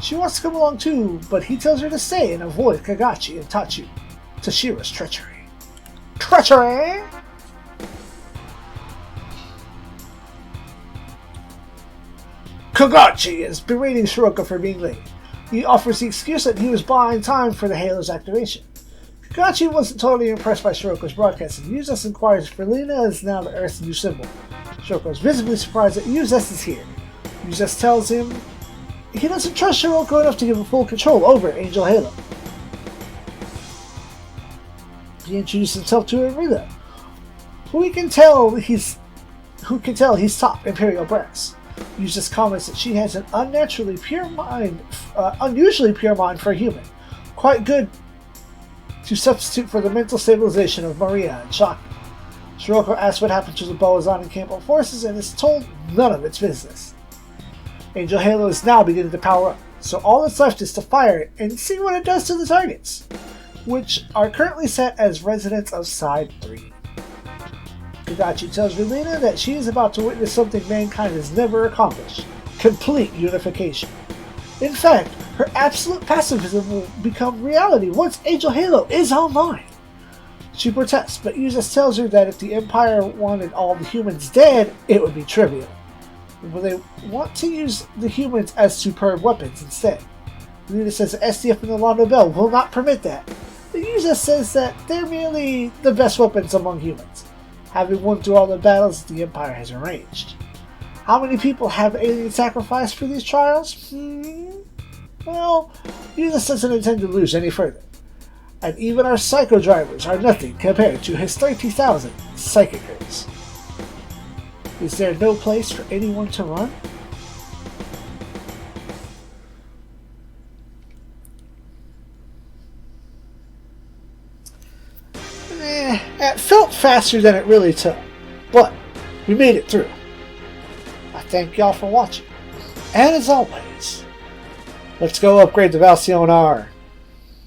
[SPEAKER 1] She wants to come along too, but he tells her to stay and avoid Kagachi and Tashira's treachery. Treachery! Kagachi is berating Shirako for being late. He offers the excuse that he was buying time for the Halo's activation. Kagachi wasn't totally impressed by Shiroko's broadcast, and Yuzes inquires if Relina is now the Earth's new symbol. Shiroko is visibly surprised that Yuzes is here. Yuzes tells him he doesn't trust Shiroko enough to give him full control over Angel Halo. He introduces himself to Arila, who can tell he's top Imperial brass. Uses comments that she has an unusually pure mind for a human. Quite good to substitute for the mental stabilization of Maria and Shaka. Shiroko asks what happened to the Boazan and Campbell forces and is told none of its business. Angel Halo is now beginning to power up, so all that's left is to fire it and see what it does to the targets, which are currently set as residents of Side 3. Kagachi tells Relina that she is about to witness something mankind has never accomplished: complete unification. In fact, her absolute pacifism will become reality once Angel Halo is online. She protests, but Yuzas tells her that if the Empire wanted all the humans dead, it would be trivial. But they want to use the humans as superb weapons instead. Relina says the SDF and the Lando Bell will not permit that. But Yuzas says that they're merely the best weapons among humans, having won through all the battles the Empire has arranged. How many people have alien sacrificed for these trials? Well, Yuzas doesn't intend to lose any further. And even our psycho drivers are nothing compared to his 30,000 psychicers. Is there no place for anyone to run? It felt faster than it really took, but we made it through. I thank y'all for watching, and as always, let's go upgrade the Valsion R.